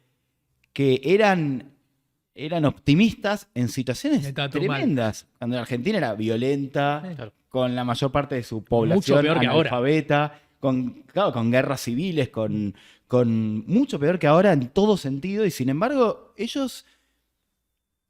que eran optimistas en situaciones tremendas. Cuando la Argentina era violenta, con la mayor parte de su población analfabeta, con guerras civiles, con mucho peor que ahora en todo sentido. Y sin embargo, ellos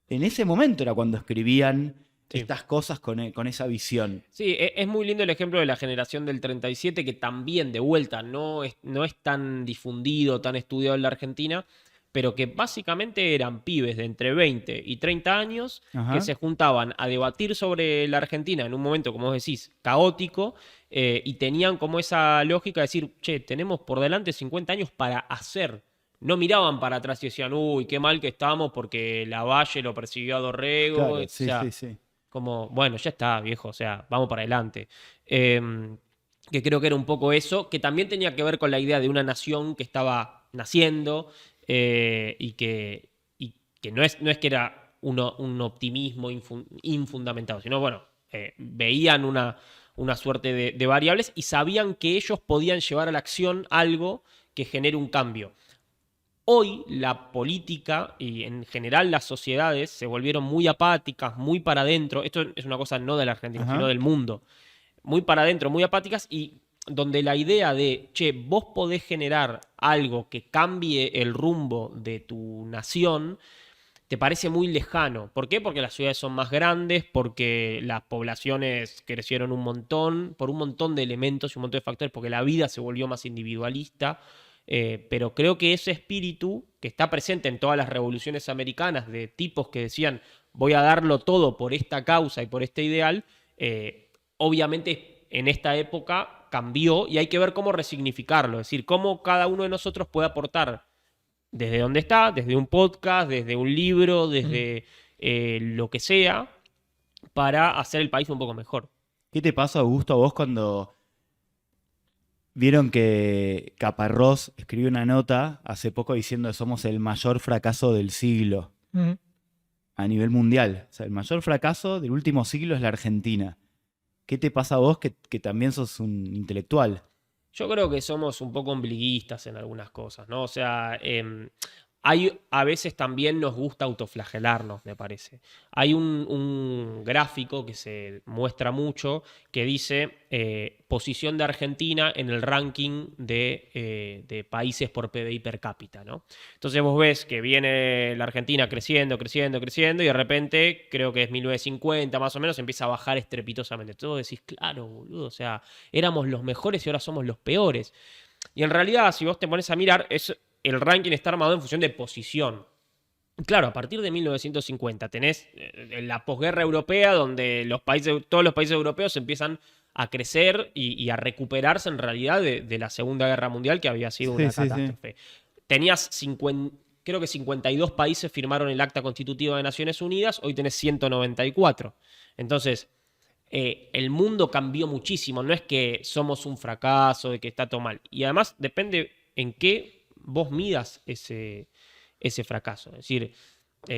en ese momento era cuando escribían estas cosas con esa visión. Sí, es muy lindo el ejemplo de la generación del 37, que también, de vuelta, no es tan difundido, tan estudiado en la Argentina, pero que básicamente eran pibes de entre 20 y 30 años que se juntaban a debatir sobre la Argentina en un momento, como vos decís, caótico, y tenían como esa lógica de decir, che, tenemos por delante 50 años para hacer. No miraban para atrás y decían, uy, qué mal que estamos porque Lavalle lo persiguió a Dorrego. Claro, o sea, como, bueno, ya está, viejo, o sea, vamos para adelante. Que creo que era un poco eso, que también tenía que ver con la idea de una nación que estaba naciendo, y que no es que era un optimismo infundamentado, sino, bueno, veían una suerte de variables y sabían que ellos podían llevar a la acción algo que genere un cambio. Hoy la política y en general las sociedades se volvieron muy apáticas, muy para adentro. Esto es una cosa no de la Argentina, sino del mundo. Muy para adentro, muy apáticas, y donde la idea de, che, vos podés generar algo que cambie el rumbo de tu nación, te parece muy lejano. ¿Por qué? Porque las ciudades son más grandes, porque las poblaciones crecieron un montón, por un montón de elementos y un montón de factores, porque la vida se volvió más individualista. Pero creo que ese espíritu que está presente en todas las revoluciones americanas, de tipos que decían voy a darlo todo por esta causa y por este ideal, obviamente en esta época cambió y hay que ver cómo resignificarlo, es decir, cómo cada uno de nosotros puede aportar desde donde está, desde un podcast, desde un libro, desde lo que sea, para hacer el país un poco mejor. ¿Qué te pasa, Augusto, a vos cuando vieron que Caparrós escribió una nota hace poco diciendo que somos el mayor fracaso del siglo a nivel mundial? O sea, el mayor fracaso del último siglo es la Argentina. ¿Qué te pasa a vos que también sos un intelectual? Yo creo que somos un poco ombliguistas en algunas cosas, ¿no? O sea, a veces también nos gusta autoflagelarnos, me parece. Hay un gráfico que se muestra mucho que dice posición de Argentina en el ranking de países por PBI per cápita, ¿no? Entonces vos ves que viene la Argentina creciendo, creciendo, creciendo, y de repente, creo que es 1950 más o menos, empieza a bajar estrepitosamente. Entonces vos decís, claro, boludo, o sea, éramos los mejores y ahora somos los peores. Y en realidad, si vos te pones a mirar, el ranking está armado en función de posición. Claro, a partir de 1950 tenés la posguerra europea, donde todos los países europeos empiezan a crecer y a recuperarse en realidad de la Segunda Guerra Mundial, que había sido una catástrofe. Tenías creo que 52 países firmaron el Acta Constitutiva de Naciones Unidas, hoy tenés 194. Entonces, el mundo cambió muchísimo, no es que somos un fracaso, de que está todo mal. Y además depende en qué vos midas ese fracaso. Es decir,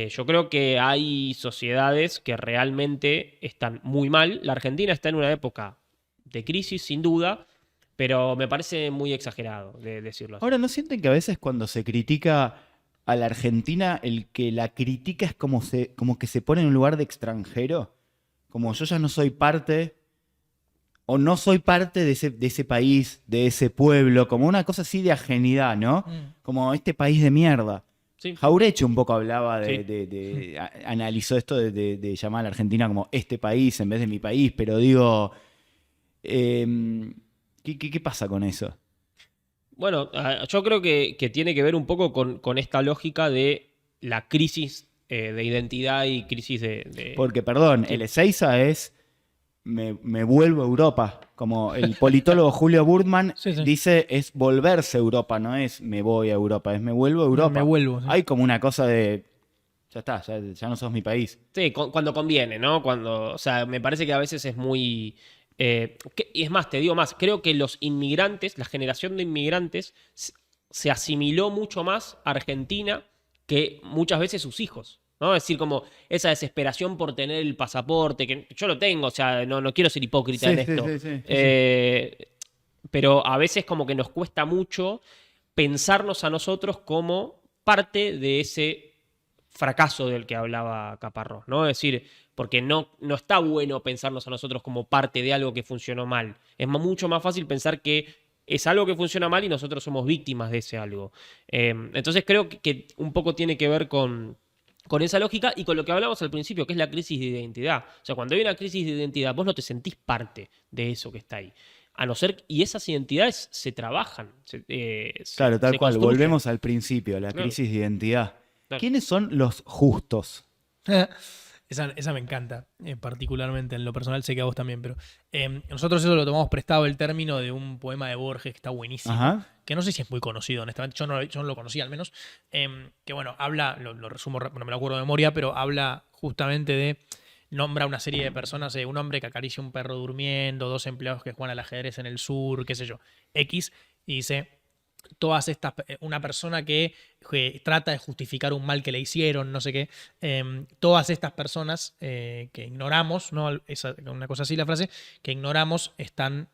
yo creo que hay sociedades que realmente están muy mal. La Argentina está en una época de crisis, sin duda, pero me parece muy exagerado de decirlo así. Ahora, ¿no sienten que a veces cuando se critica a la Argentina, el que la critica es como que se pone en un lugar de extranjero? Como yo ya no soy parte, o no soy parte de ese país, de ese pueblo, como una cosa así de ajenidad, ¿no? Como este país de mierda. Sí. Jauretche un poco hablaba Sí. analizó esto de llamar a la Argentina como este país en vez de mi país, pero digo, ¿qué pasa con eso? Bueno, yo creo que tiene que ver un poco con esta lógica de la crisis de identidad y crisis de... Porque, perdón, Sí. el Ezeiza es me vuelvo a Europa. Como el politólogo Julio Burtman dice, es volverse a Europa, no es me voy a Europa, es me vuelvo a Europa. Me vuelvo. Sí. Hay como una cosa de, ya está, ya no sos mi país. Sí, cuando conviene, ¿no? O sea, me parece que a veces es muy Y es más, te digo más, creo que los inmigrantes, la generación de inmigrantes, se asimiló mucho más a Argentina que muchas veces sus hijos. ¿No? Es decir, como esa desesperación por tener el pasaporte, que yo lo tengo, o sea, no quiero ser hipócrita en esto. Pero a veces como que nos cuesta mucho pensarnos a nosotros como parte de ese fracaso del que hablaba Caparrós, ¿no? Es decir, porque no está bueno pensarnos a nosotros como parte de algo que funcionó mal. Es mucho más fácil pensar que es algo que funciona mal y nosotros somos víctimas de ese algo. Entonces creo que un poco tiene que ver con esa lógica y con lo que hablamos al principio, que es la crisis de identidad. O sea, cuando hay una crisis de identidad, vos no te sentís parte de eso que está ahí. A no ser, y esas identidades se trabajan. Claro, tal se cual. construyen. Volvemos al principio, la Claro. crisis de identidad. Claro. ¿Quiénes son los justos? Esa me encanta, particularmente en lo personal, sé que a vos también, pero nosotros eso lo tomamos prestado el término de un poema de Borges que está buenísimo, Ajá. que no sé si es muy conocido, honestamente, yo no lo conocía al menos, que bueno, habla, lo resumo, no me lo acuerdo de memoria, pero habla justamente de, nombra una serie de personas, un hombre que acaricia un perro durmiendo, 2 empleados que juegan al ajedrez en el sur, qué sé yo, X, y dice... todas estas, una persona que trata de justificar un mal que le hicieron, no sé qué, todas estas personas que ignoramos, ¿no? Una cosa así la frase, que ignoramos están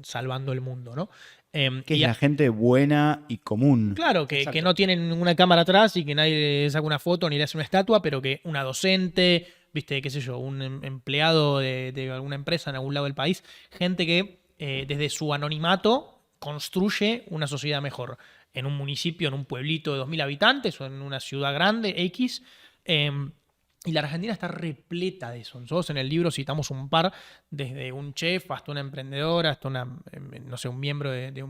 salvando el mundo, ¿no? Que es la gente buena y común. Claro, que no tienen ninguna cámara atrás y que nadie le saca una foto ni le hace una estatua, pero que una docente, viste, qué sé yo, un empleado de alguna empresa en algún lado del país, gente que desde su anonimato construye una sociedad mejor en un municipio, en un pueblito de 2000 habitantes o en una ciudad grande, X. Y la Argentina está repleta de eso. Nosotros en el libro citamos un par, desde un chef hasta una emprendedora, hasta no sé, un miembro de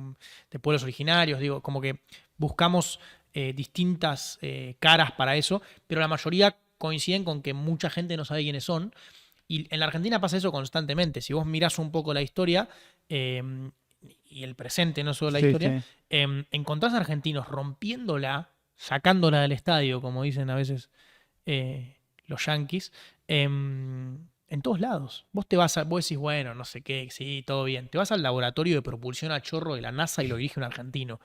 pueblos originarios. Digo, como que buscamos distintas caras para eso, pero la mayoría coinciden con que mucha gente no sabe quiénes son. Y en la Argentina pasa eso constantemente. Si vos mirás un poco la historia... y el presente, no solo la historia, encontrás argentinos rompiéndola, sacándola del estadio, como dicen a veces los yanquis, en todos lados. Vos decís, bueno, no sé qué, sí, todo bien. Te vas al laboratorio de propulsión a chorro de la NASA y lo dirige un argentino.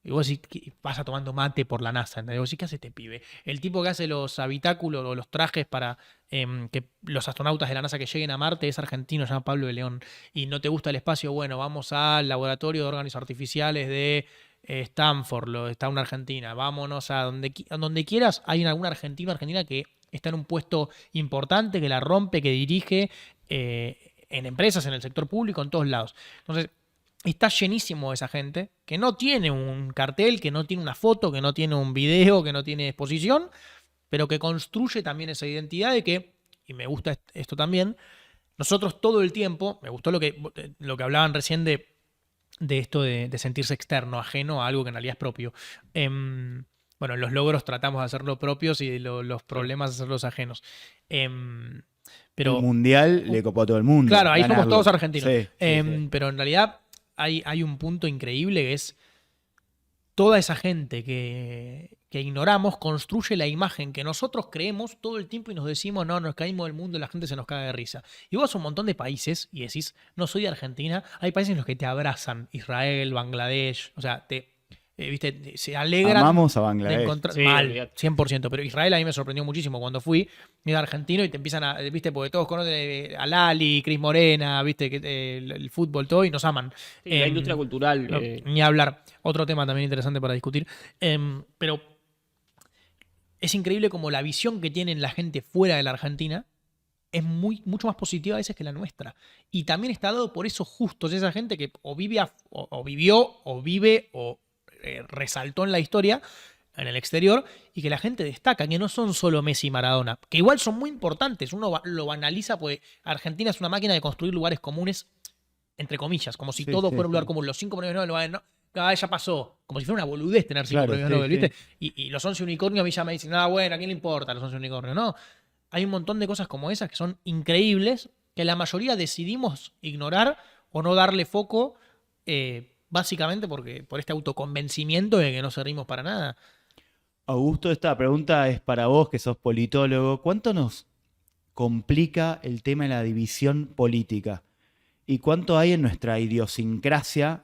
Y vos decís, pasa tomando mate por la NASA. ¿Entendés? Vos decís, ¿qué hace este pibe? El tipo que hace los habitáculos o los trajes para que los astronautas de la NASA que lleguen a Marte es argentino, se llama Pablo de León. Y no te gusta el espacio, bueno, vamos al laboratorio de órganos artificiales de Stanford, está una argentina. Vámonos a donde quieras, hay algún argentino o argentina que está en un puesto importante, que la rompe, que dirige en empresas, en el sector público, en todos lados. Entonces, está llenísimo de esa gente que no tiene un cartel, que no tiene una foto, que no tiene un video, que no tiene exposición, pero que construye también esa identidad de que, y me gusta esto también, nosotros todo el tiempo, me gustó lo que hablaban recién de esto de sentirse externo, ajeno a algo que en realidad es propio. Bueno, los logros tratamos de hacerlo propios y los problemas de hacerlos ajenos. Pero, el mundial le copó a todo el mundo. Claro, ahí ganarlo. somos todos argentinos. Sí. Pero en realidad hay un punto increíble que es toda esa gente que ignoramos construye la imagen que nosotros creemos todo el tiempo y nos decimos, no, nos caímos del mundo y la gente se nos caga de risa. Y vos vas a un montón de países y decís, no soy de Argentina, hay países en los que te abrazan, Israel, Bangladesh, o sea, ¿viste? Se alegran. Amamos a de Bangladesh. encontrar Sí, mal, olvidate. 100%. Pero Israel a mí me sorprendió muchísimo cuando fui. Era argentino y te empiezan a, ¿viste? Porque todos conocen a Lali, Cris Morena, ¿viste? El fútbol, todo, y nos aman. Sí, la industria cultural. No, ni hablar. Otro tema también interesante para discutir. Pero es increíble como la visión que tienen la gente fuera de la Argentina es mucho más positiva a veces que la nuestra. Y también está dado por esos justos, esa gente que o vivió, o vive, o resaltó en la historia, en el exterior, y que la gente destaca, que no son solo Messi y Maradona, que igual son muy importantes. Uno lo banaliza porque Argentina es una máquina de construir lugares comunes, entre comillas, como si todo fuera un lugar común. Los 5 premios Nobel, no, ya pasó. Como si fuera una boludez tener 5 premios Nobel, ¿viste? Y los 11 unicornios a mí ya me dicen, nada, bueno, ¿a quién le importa los 11 unicornios? No, hay un montón de cosas como esas que son increíbles, que la mayoría decidimos ignorar o no darle foco, básicamente por este autoconvencimiento de que no servimos para nada. Augusto, esta pregunta es para vos, que sos politólogo. ¿Cuánto nos complica el tema de la división política? y cuánto hay en nuestra idiosincrasia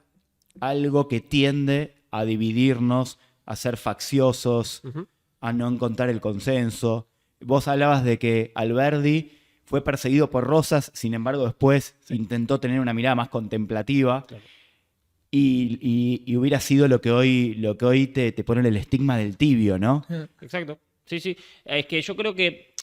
algo que tiende a dividirnos, a ser facciosos, a no encontrar el consenso. Vos hablabas de que Alberdi fue perseguido por Rosas, sin embargo después intentó tener una mirada más contemplativa. Claro. Y hubiera sido lo que hoy te pone el estigma del tibio, ¿no? Exacto. Sí, sí. Es que yo creo que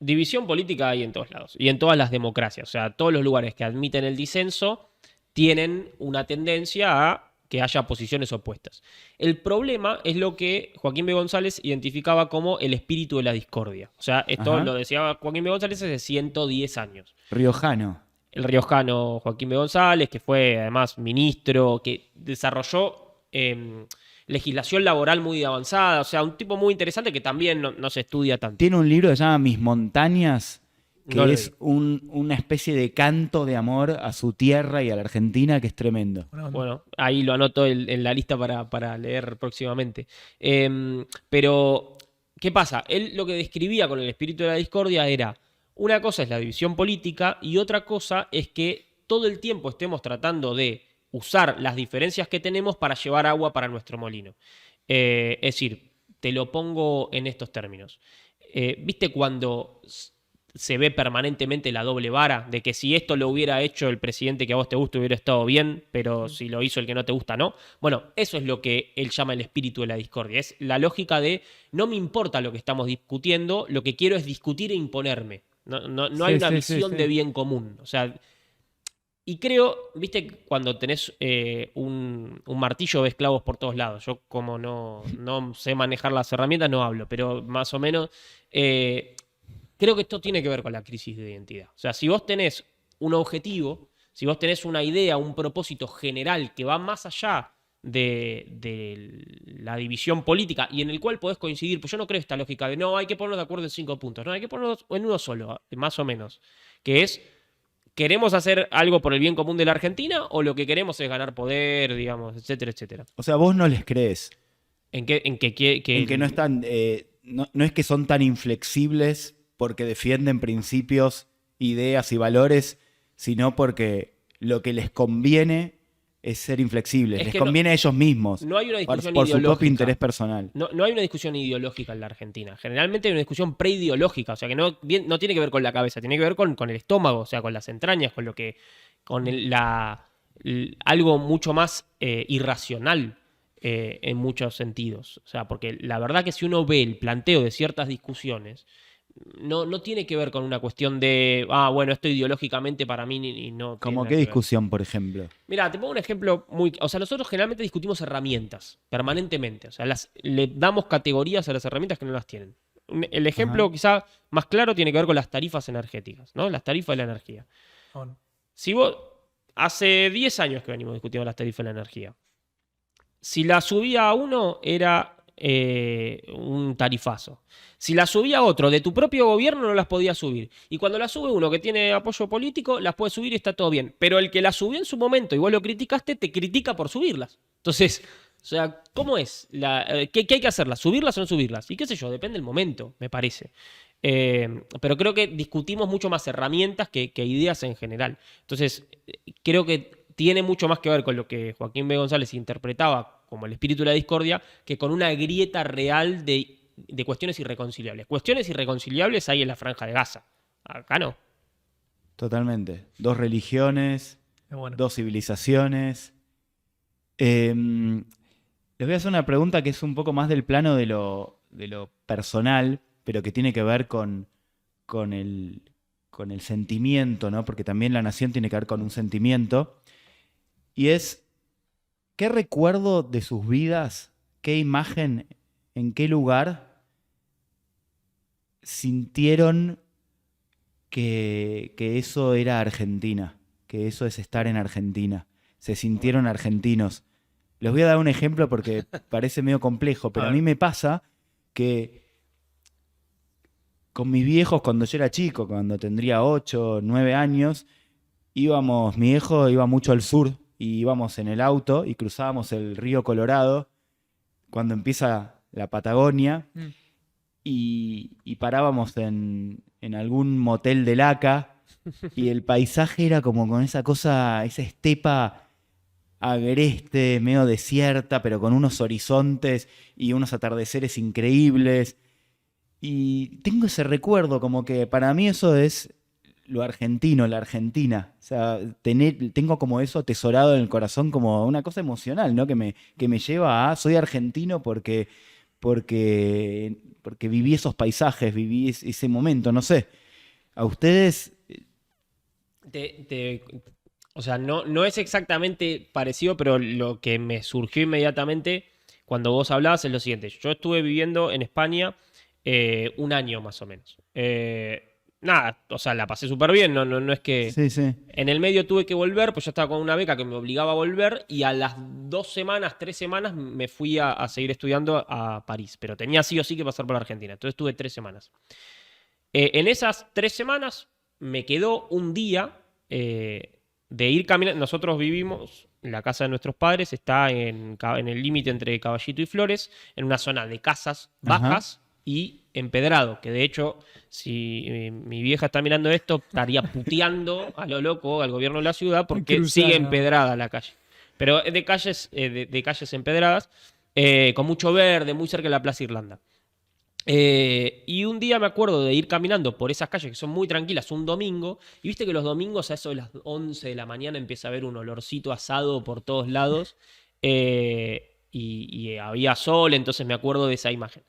división política hay en todos lados y en todas las democracias. O sea, todos los lugares que admiten el disenso tienen una tendencia a que haya posiciones opuestas. El problema es lo que Joaquín B. González identificaba como el espíritu de la discordia. O sea, esto lo decía Joaquín B. González hace 110 años. Riojano. El riojano Joaquín B. González, que fue además ministro, que desarrolló legislación laboral muy avanzada, o sea, un tipo muy interesante que también no se estudia tanto. Tiene un libro que se llama Mis Montañas, que No lo es una especie de canto de amor a su tierra y a la Argentina, que es tremendo. Bueno, ahí lo anoto en la lista para leer próximamente. Pero, ¿qué pasa? Él lo que describía con el espíritu de la discordia era, una cosa es la división política y otra cosa es que todo el tiempo estemos tratando de usar las diferencias que tenemos para llevar agua para nuestro molino. Es decir, te lo pongo en estos términos. ¿Viste cuando se ve permanentemente la doble vara de que si esto lo hubiera hecho el presidente que a vos te gusta hubiera estado bien, pero si lo hizo el que no te gusta no? Bueno, eso es lo que él llama el espíritu de la discordia. Es la lógica de no me importa lo que estamos discutiendo, lo que quiero es discutir e imponerme. No hay una visión de bien común. O sea, y creo, viste, cuando tenés un martillo ves clavos por todos lados. Yo como no sé manejar las herramientas no hablo, pero más o menos creo que esto tiene que ver con la crisis de identidad. O sea, si vos tenés un objetivo, si vos tenés una idea, un propósito general que va más allá de la división política y en el cual podés coincidir, pues yo no creo esta lógica de no, hay que ponernos de acuerdo en 5 puntos, no, hay que ponernos en uno solo, más o menos, que es, ¿queremos hacer algo por el bien común de la Argentina o lo que queremos es ganar poder, digamos, etcétera, etcétera? O sea, vos no les crees. En que En que no están, no es que son tan inflexibles porque defienden principios, ideas y valores, sino porque lo que les conviene es ser inflexibles. Les conviene a ellos mismos. No hay una discusión por su ideológica. propio interés personal. No hay una discusión ideológica en la Argentina. Generalmente hay una discusión preideológica. O sea, que no tiene que ver con la cabeza, tiene que ver con el estómago, o sea, con las entrañas, con lo que. Algo mucho más irracional en muchos sentidos. O sea, porque la verdad que si uno ve el planteo de ciertas discusiones. No tiene que ver con una cuestión de, bueno, esto ideológicamente para mí y no. ¿Cómo qué discusión, por ejemplo? Mira, te pongo un ejemplo muy. O sea, nosotros generalmente discutimos herramientas permanentemente. O sea, le damos categorías a las herramientas que no las tienen. El ejemplo quizá más claro tiene que ver con las tarifas energéticas, ¿no? Las tarifas de la energía. Si vos. Hace 10 años que venimos discutiendo las tarifas de la energía. Si la subía a uno, era un tarifazo. Si la subía otro de tu propio gobierno, no las podía subir. Y cuando la sube uno que tiene apoyo político, las puede subir y está todo bien. Pero el que la subió en su momento y vos lo criticaste, te critica por subirlas. Entonces, o sea, ¿cómo es? ¿Qué hay que hacerlas? ¿Subirlas o no subirlas? Y qué sé yo, depende del momento, me parece. Pero creo que discutimos mucho más herramientas que ideas en general. Entonces, creo que tiene mucho más que ver con lo que Joaquín B. González interpretaba como el espíritu de la discordia, que con una grieta real de cuestiones irreconciliables. Cuestiones irreconciliables hay en la Franja de Gaza. Acá no. Totalmente. 2 religiones, 2 civilizaciones. Les voy a hacer una pregunta que es un poco más del plano de lo personal, pero que tiene que ver con el sentimiento, ¿no? Porque también la nación tiene que ver con un sentimiento. Y es, ¿qué recuerdo de sus vidas, qué imagen, en qué lugar sintieron que eso era Argentina, que eso es estar en Argentina? Se sintieron argentinos. Les voy a dar un ejemplo porque parece medio complejo, pero a mí me pasa que con mis viejos cuando yo era chico, cuando tendría 8, 9 años, mi viejo iba mucho al sur y íbamos en el auto y cruzábamos el río Colorado cuando empieza la Patagonia y parábamos en algún motel de laca y el paisaje era como con esa cosa, esa estepa agreste, medio desierta, pero con unos horizontes y unos atardeceres increíbles. Y tengo ese recuerdo, como que para mí eso es lo argentino, la Argentina. O sea, tengo como eso atesorado en el corazón como una cosa emocional, ¿no? Que me lleva a, soy argentino porque viví esos paisajes, viví ese momento, no sé. A ustedes, O sea, no es exactamente parecido, pero lo que me surgió inmediatamente cuando vos hablabas es lo siguiente. Yo estuve viviendo en España un año más o menos. Nada, o sea, la pasé súper bien, no es que... sí, sí. En el medio tuve que volver, pues yo estaba con una beca que me obligaba a volver y a las 2 semanas, 3 semanas me fui a seguir estudiando a París, pero tenía sí o sí que pasar por la Argentina, entonces estuve 3 semanas. En esas 3 semanas me quedó un día de ir caminando. Nosotros vivimos, la casa de nuestros padres está en el límite entre Caballito y Flores, en una zona de casas bajas y empedrado, que de hecho, si mi vieja está mirando esto, estaría puteando a lo loco al gobierno de la ciudad porque Cruzada. sigue empedrada la calle. Pero de calles, de calles empedradas, con mucho verde, muy cerca de la Plaza Irlanda. Y un día me acuerdo de ir caminando por esas calles que son muy tranquilas, un domingo, y viste que los domingos a eso de las 11 de la mañana empieza a haber un olorcito asado por todos lados, y había sol, entonces me acuerdo de esa imagen.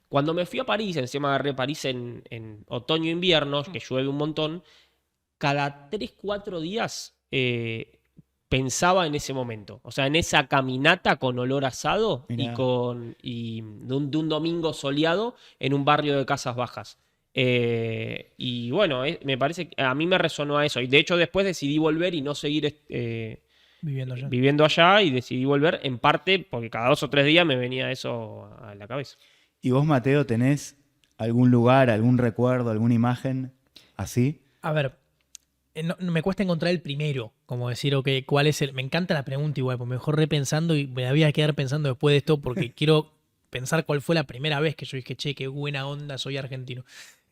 Cuando me fui a París, encima agarré París en otoño-invierno, que llueve un montón, cada 3 4 días pensaba en ese momento. O sea, en esa caminata con olor asado Mirá. y de un domingo soleado en un barrio de casas bajas. Y bueno, me parece que a mí me resonó a eso. Y de hecho después decidí volver y no seguir Viviendo allá. viviendo allá y decidí volver en parte porque cada 2 o 3 días me venía eso a la cabeza. ¿Y vos, Mateo, tenés algún lugar, algún recuerdo, alguna imagen así? A ver, no me cuesta encontrar el primero, como decir, ok, ¿cuál es el...? Me encanta la pregunta igual, pues mejor repensando y me la voy a quedar pensando después de esto porque quiero pensar cuál fue la primera vez que yo dije, che, qué buena onda, soy argentino.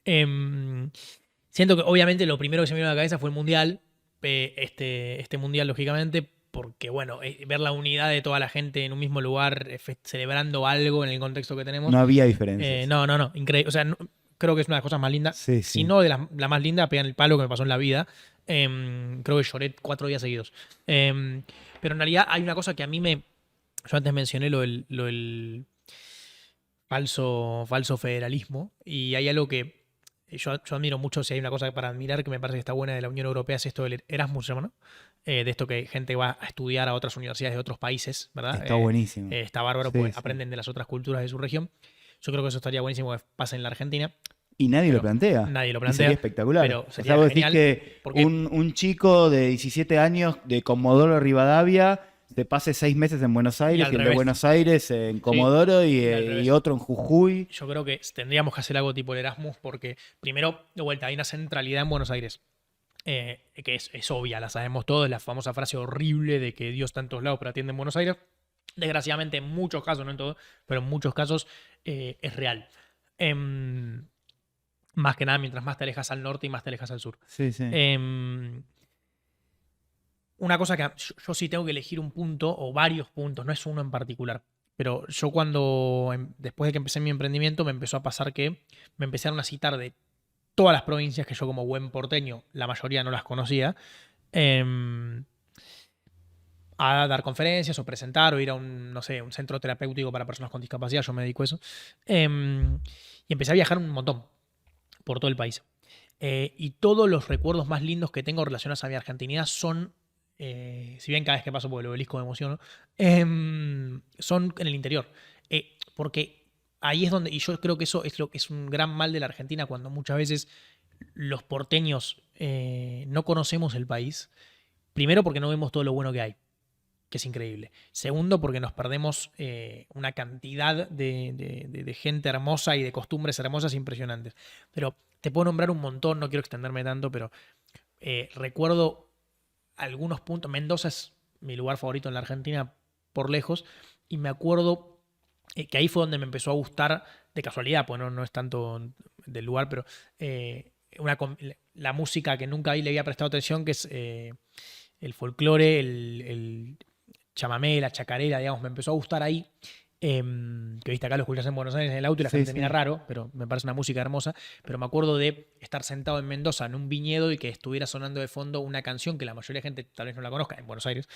Siento que obviamente lo primero que se me vino a la cabeza fue el Mundial, este Mundial lógicamente, porque bueno, ver la unidad de toda la gente en un mismo lugar, celebrando algo en el contexto que tenemos. No había diferencias. No, increíble. O sea, creo que es una de las cosas más lindas. Sí, Si sí. no de la más linda, pegan el palo que me pasó en la vida. Creo que lloré 4 días seguidos. Pero en realidad hay una cosa que a mí me... Yo antes mencioné lo del falso federalismo. Y hay algo que yo admiro mucho. Si hay una cosa para admirar que me parece que está buena de la Unión Europea, es esto del Erasmus, ¿se llama, no? De esto que gente va a estudiar a otras universidades de otros países, ¿verdad? Está buenísimo. Está bárbaro Sí, porque sí. aprenden de las otras culturas de su región. Yo creo que eso estaría buenísimo que pase en la Argentina. Y nadie lo Pero plantea. nadie lo Y plantea, sería espectacular. pero O sería sea, vos decís genial que porque- un chico de 17 años de Comodoro Rivadavia se pase 6 meses en Buenos Aires al y el de revés. Buenos Aires en Comodoro y al revés. y otro en Jujuy. Yo creo que tendríamos que hacer algo tipo el Erasmus porque, primero, de vuelta, hay una centralidad en Buenos Aires. Que es obvia, la sabemos todos, la famosa frase horrible de que Dios está en todos lados pero atiende en Buenos Aires. Desgraciadamente, en muchos casos, no en todos, pero en muchos casos es real. Más que nada, mientras más te alejas al norte y más te alejas al sur. Sí, sí. Una cosa que yo sí tengo que elegir un punto o varios puntos, no es uno en particular. Pero yo después de que empecé mi emprendimiento, me empezó a pasar que me empezaron a citar de todas las provincias que yo como buen porteño, la mayoría no las conocía, a dar conferencias o presentar o ir a no sé, un centro terapéutico para personas con discapacidad, yo me dedico a eso. Y empecé a viajar un montón por todo el país. Y todos los recuerdos más lindos que tengo relacionados a mi argentinidad son, si bien cada vez que paso por el Obelisco me emociono, son en el interior. Porque ahí es donde, y yo creo que eso es lo que es un gran mal de la Argentina, cuando muchas veces los porteños no conocemos el país. Primero porque no vemos todo lo bueno que hay, que es increíble. Segundo, porque nos perdemos una cantidad de gente hermosa y de costumbres hermosas impresionantes. Pero te puedo nombrar un montón, no quiero extenderme tanto, pero recuerdo algunos puntos. Mendoza es mi lugar favorito en la Argentina por lejos, y me acuerdo que ahí fue donde me empezó a gustar, de casualidad, pues no es tanto del lugar, pero la música que nunca le había prestado atención, que es el folclore, el chamamé, la chacarera, digamos, me empezó a gustar ahí. Que viste acá lo escuchás en Buenos Aires en el auto y la gente mira raro, pero me parece una música hermosa. Pero me acuerdo de estar sentado en Mendoza en un viñedo y que estuviera sonando de fondo una canción que la mayoría de gente tal vez no la conozca en Buenos Aires,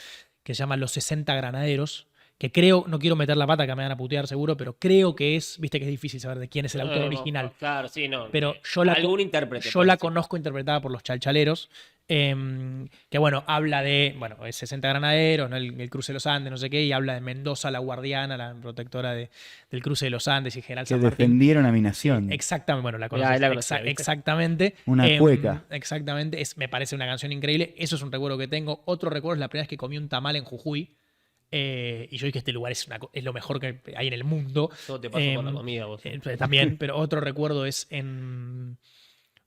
que se llama Los 60 Granaderos, que creo, no quiero meter la pata que me van a putear seguro, pero creo que es, viste que es difícil saber de quién es el autor original. Claro, sí, no. Pero algún intérprete. Yo la conozco interpretada por los Chalchaleros, que bueno, habla de, bueno, 60 granaderos, ¿no? el cruce de los Andes, no sé qué, y habla de Mendoza, la guardiana, la protectora del cruce de los Andes y General que San Martín. defendieron a mi nación. Exactamente, bueno, la conoces. Exactamente. Una cueca. Exactamente, me parece una canción increíble. Eso es un recuerdo que tengo. Otro recuerdo es la primera vez que comí un tamal en Jujuy. Y yo dije que este lugar es lo mejor que hay en el mundo. Todo te pasó con la comida, vos. También, pero otro recuerdo es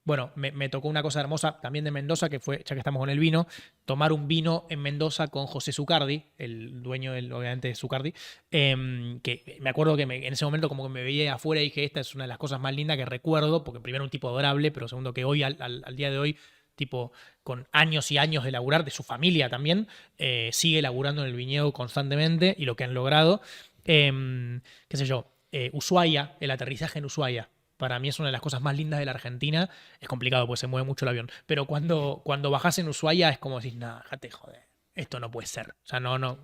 bueno, me tocó una cosa hermosa también de Mendoza, que fue, ya que estamos con el vino, tomar un vino en Mendoza con José Zucardi, el dueño, obviamente, de Zucardi, que me acuerdo que en ese momento como que me veía afuera y dije, esta es una de las cosas más lindas que recuerdo, porque primero un tipo adorable, pero segundo que hoy, al día de hoy, tipo con años y años de laburar, de su familia también, sigue laburando en el viñedo constantemente y lo que han logrado. Qué sé yo, Ushuaia, el aterrizaje en Ushuaia, para mí es una de las cosas más lindas de la Argentina. Es complicado porque se mueve mucho el avión, pero cuando bajás en Ushuaia es como decís, nada, déjate joder, esto no puede ser. O sea, no,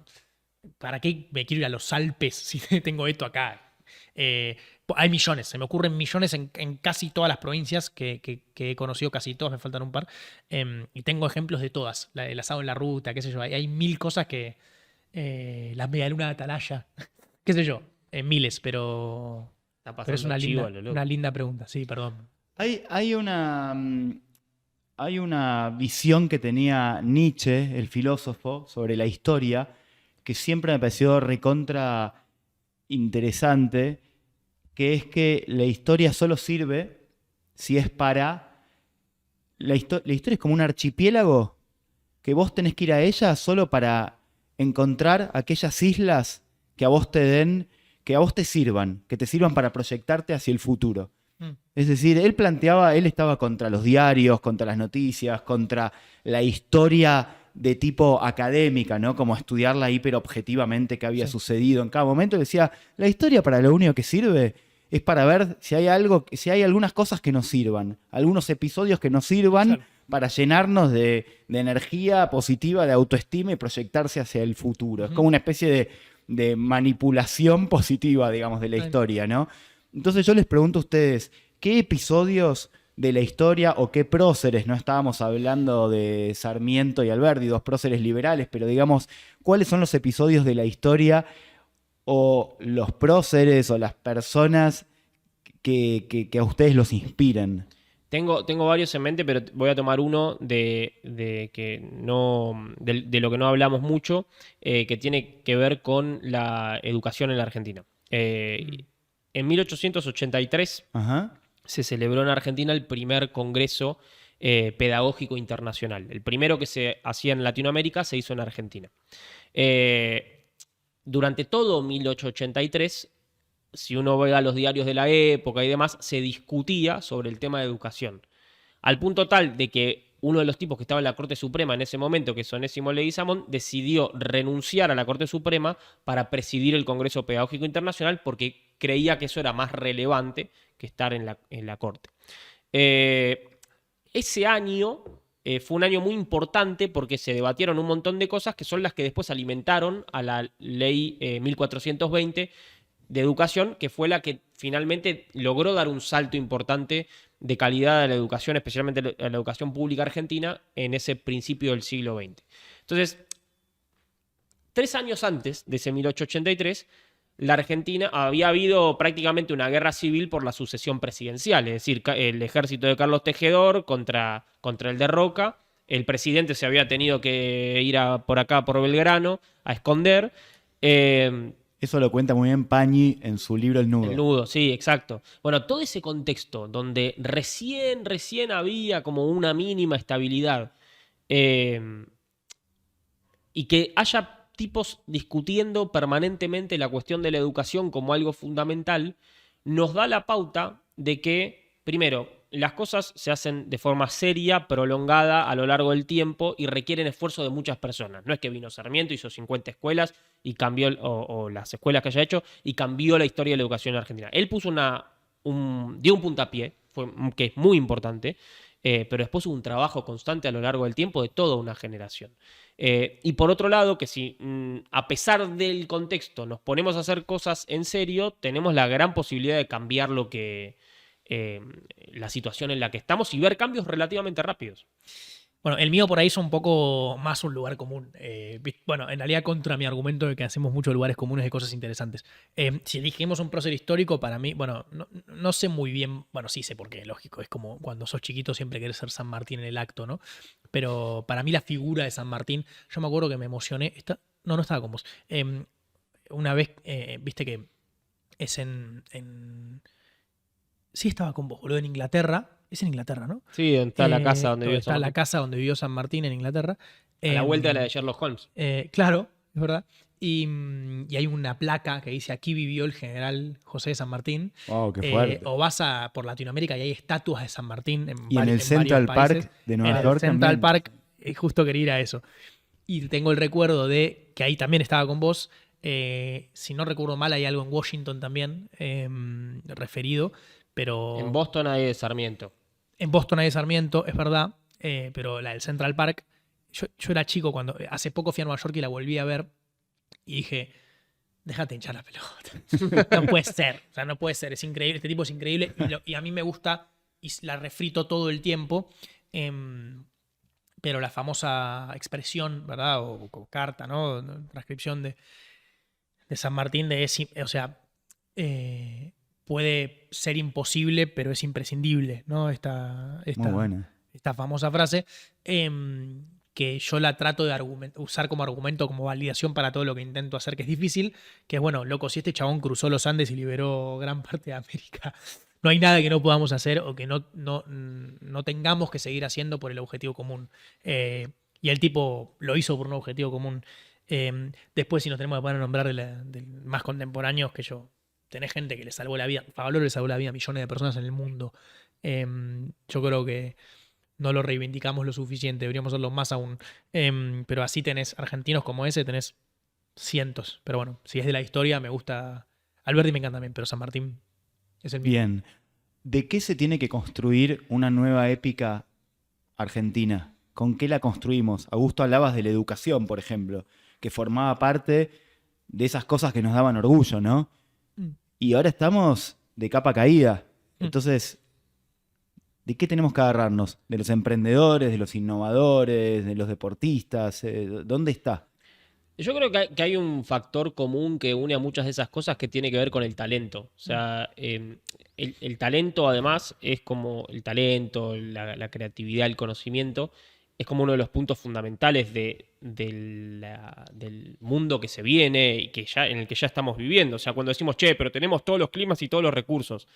¿para qué me quiero ir a los Alpes si tengo esto acá? Hay millones, se me ocurren millones en casi todas las provincias que he conocido, casi todas, me faltan un par, y tengo ejemplos de todas, el asado en la ruta, qué sé yo, hay mil cosas que, la medialuna de Atalaya, qué sé yo, miles, pero es una linda pregunta, sí, perdón. Hay una visión que tenía Nietzsche, el filósofo, sobre la historia, que siempre me pareció recontra interesante, que es que la historia solo sirve si es para... La historia es como un archipiélago que vos tenés que ir a ella solo para encontrar aquellas islas que a vos te sirvan, que te sirvan para proyectarte hacia el futuro. Es decir, él estaba contra los diarios, contra las noticias, contra la historia de tipo académica, ¿no? Como estudiarla hiperobjetivamente qué había sucedido en cada momento. Decía, la historia para lo único que sirve es para ver si hay algunas cosas que nos sirvan, algunos episodios que nos sirvan para llenarnos de energía positiva, de autoestima y proyectarse hacia el futuro. Es como una especie de manipulación positiva, digamos, de la historia, ¿no? Entonces yo les pregunto a ustedes, ¿qué episodios de la historia o qué próceres? No estábamos hablando de Sarmiento y Alberdi, dos próceres liberales, pero digamos, ¿cuáles son los episodios de la historia o los próceres o las personas que a ustedes los inspiran? Tengo varios en mente, pero voy a tomar uno de lo que no hablamos mucho, que tiene que ver con la educación en la Argentina. En 1883 se celebró en Argentina el primer Congreso Pedagógico Internacional. El primero que se hacía en Latinoamérica se hizo en Argentina. Durante todo 1883, si uno ve a los diarios de la época y demás, se discutía sobre el tema de educación. Al punto tal de que uno de los tipos que estaba en la Corte Suprema en ese momento, que es Onésimo Leguizamón, decidió renunciar a la Corte Suprema para presidir el Congreso Pedagógico Internacional porque creía que eso era más relevante que estar en la Corte. Ese año fue un año muy importante porque se debatieron un montón de cosas que son las que después alimentaron a la Ley 1420 de educación, que fue la que finalmente logró dar un salto importante de calidad a la educación, especialmente a la educación pública argentina, en ese principio del siglo XX. Entonces, 3 años antes de ese 1883, la Argentina había habido prácticamente una guerra civil por la sucesión presidencial, es decir, el ejército de Carlos Tejedor contra el de Roca. El presidente se había tenido que ir por acá, por Belgrano, a esconder. Eso lo cuenta muy bien Pañi en su libro El Nudo. El Nudo, sí, exacto. Bueno, todo ese contexto donde recién había como una mínima estabilidad y que haya tipos discutiendo permanentemente la cuestión de la educación como algo fundamental, nos da la pauta de que, primero, las cosas se hacen de forma seria, prolongada a lo largo del tiempo y requieren esfuerzo de muchas personas. No es que vino Sarmiento, hizo 50 escuelas y cambió, o las escuelas que haya hecho, y cambió la historia de la educación en Argentina. Él puso dio un puntapié, que es muy importante, pero después hubo un trabajo constante a lo largo del tiempo de toda una generación. Y por otro lado, que si a pesar del contexto nos ponemos a hacer cosas en serio, tenemos la gran posibilidad de cambiar la situación en la que estamos y ver cambios relativamente rápidos. Bueno, el mío por ahí es un poco más un lugar común. Bueno, en realidad contra mi argumento de que hacemos muchos lugares comunes de cosas interesantes. Si elegimos un prócer histórico, para mí, bueno, no sé muy bien, bueno, sí sé por qué, lógico, es como cuando sos chiquito siempre querés ser San Martín en el acto, ¿no? Pero para mí la figura de San Martín, yo me acuerdo que me emocioné, no estaba con vos. Una vez, viste que es sí estaba con vos, boludo, en Inglaterra. Es en Inglaterra, ¿no? Sí, está la casa donde vivió San Está Martín. la casa donde vivió San Martín en Inglaterra. A la vuelta de la de Sherlock Holmes. Claro, es verdad. Y hay una placa que dice aquí vivió el general José de San Martín. Wow, qué fuerte. O vas por Latinoamérica y hay estatuas de San Martín Y en el Central Park de Nueva York En el Central también. Park, justo quería ir a eso. Y tengo el recuerdo de que ahí también estaba con vos. Si no recuerdo mal, hay algo en Washington también referido. Pero En Boston hay de Sarmiento. en Boston hay de Sarmiento, es verdad, pero la del Central Park, yo era chico cuando hace poco fui a Nueva York y la volví a ver y dije, déjate hinchar la pelota. No puede ser, o sea, no puede ser, es increíble, este tipo es increíble y a mí me gusta y la refrito todo el tiempo, pero la famosa expresión, ¿verdad? O carta, ¿no? Transcripción de San Martín, o sea, puede ser imposible, pero es imprescindible, ¿no? Muy buena. Esta famosa frase, que yo la trato de usar como argumento, como validación para todo lo que intento hacer, que es difícil, que es, bueno, loco, si este chabón cruzó los Andes y liberó gran parte de América, no hay nada que no podamos hacer o que no tengamos que seguir haciendo por el objetivo común. Y el tipo lo hizo por un objetivo común. Después, si nos tenemos que poner a nombrar de más contemporáneos que yo, tenés gente que le salvó la vida, Pablo le salvó la vida a millones de personas en el mundo. Yo creo que no lo reivindicamos lo suficiente, deberíamos hacerlo más aún. Pero así tenés argentinos como ese, tenés cientos. Pero bueno, si es de la historia, me gusta. Alberti me encanta también, pero San Martín es el mío. Bien. ¿De qué se tiene que construir una nueva épica argentina? ¿Con qué la construimos? Augusto, hablabas de la educación, por ejemplo, que formaba parte de esas cosas que nos daban orgullo, ¿no? Y ahora estamos de capa caída. Entonces, ¿de qué tenemos que agarrarnos? ¿De los emprendedores, de los innovadores, de los deportistas? ¿Dónde está? Yo creo que hay un factor común que une a muchas de esas cosas que tiene que ver con el talento. O sea, el talento además es como el talento, la creatividad, el conocimiento, es como uno de los puntos fundamentales del mundo que se viene y en el que ya estamos viviendo. O sea, cuando decimos, che, pero tenemos todos los climas y todos los recursos.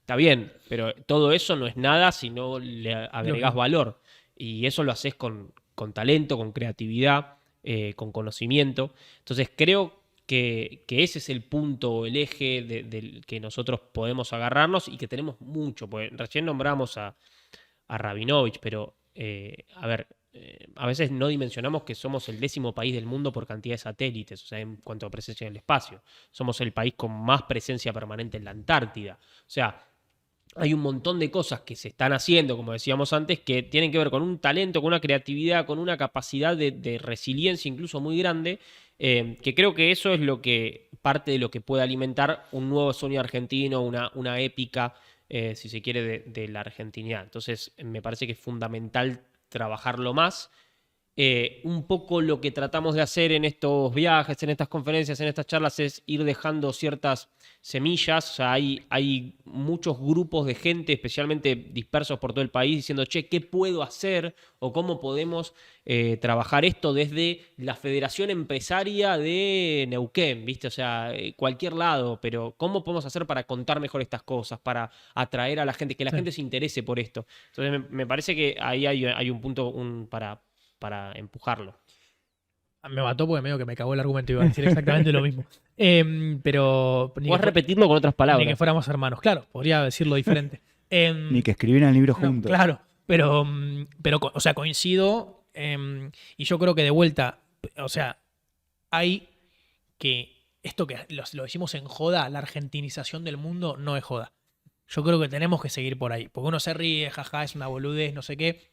Está bien, pero todo eso no es nada si no le agregás valor. Y eso lo haces con talento, con creatividad, con conocimiento. Entonces creo que ese es el punto, el eje del que nosotros podemos agarrarnos y que tenemos mucho. Porque recién nombramos a Rabinovich, pero a ver, a veces no dimensionamos que somos el 10º país del mundo por cantidad de satélites, o sea, en cuanto a presencia en el espacio. Somos el país con más presencia permanente en la Antártida. O sea, hay un montón de cosas que se están haciendo, como decíamos antes, que tienen que ver con un talento, con una creatividad, con una capacidad de resiliencia incluso muy grande, que creo que eso es parte de lo que puede alimentar un nuevo sueño argentino, una épica, si se quiere, de la argentinidad. Entonces, me parece que es fundamental trabajarlo más. Un poco lo que tratamos de hacer en estos viajes, en estas conferencias, en estas charlas, es ir dejando ciertas semillas. O sea, hay muchos grupos de gente, especialmente dispersos por todo el país, diciendo, che, ¿qué puedo hacer? O cómo podemos trabajar esto desde la Federación Empresaria de Neuquén, ¿viste? O sea, cualquier lado, pero ¿cómo podemos hacer para contar mejor estas cosas, para atraer a la gente, que la gente se interese por esto? Entonces, me parece que ahí hay un punto para empujarlo. Me mató porque medio que me cagó el argumento, iba a decir exactamente lo mismo. Pero Puedes repetirlo con otras palabras. Ni que fuéramos hermanos, claro, podría decirlo diferente. Ni que escribieran el libro No, juntos. claro, pero o sea, coincido, y yo creo que de vuelta, o sea, hay que, esto que lo decimos en joda, la argentinización del mundo no es joda. Yo creo que tenemos que seguir por ahí, porque uno se ríe, jaja, es una boludez, no sé qué,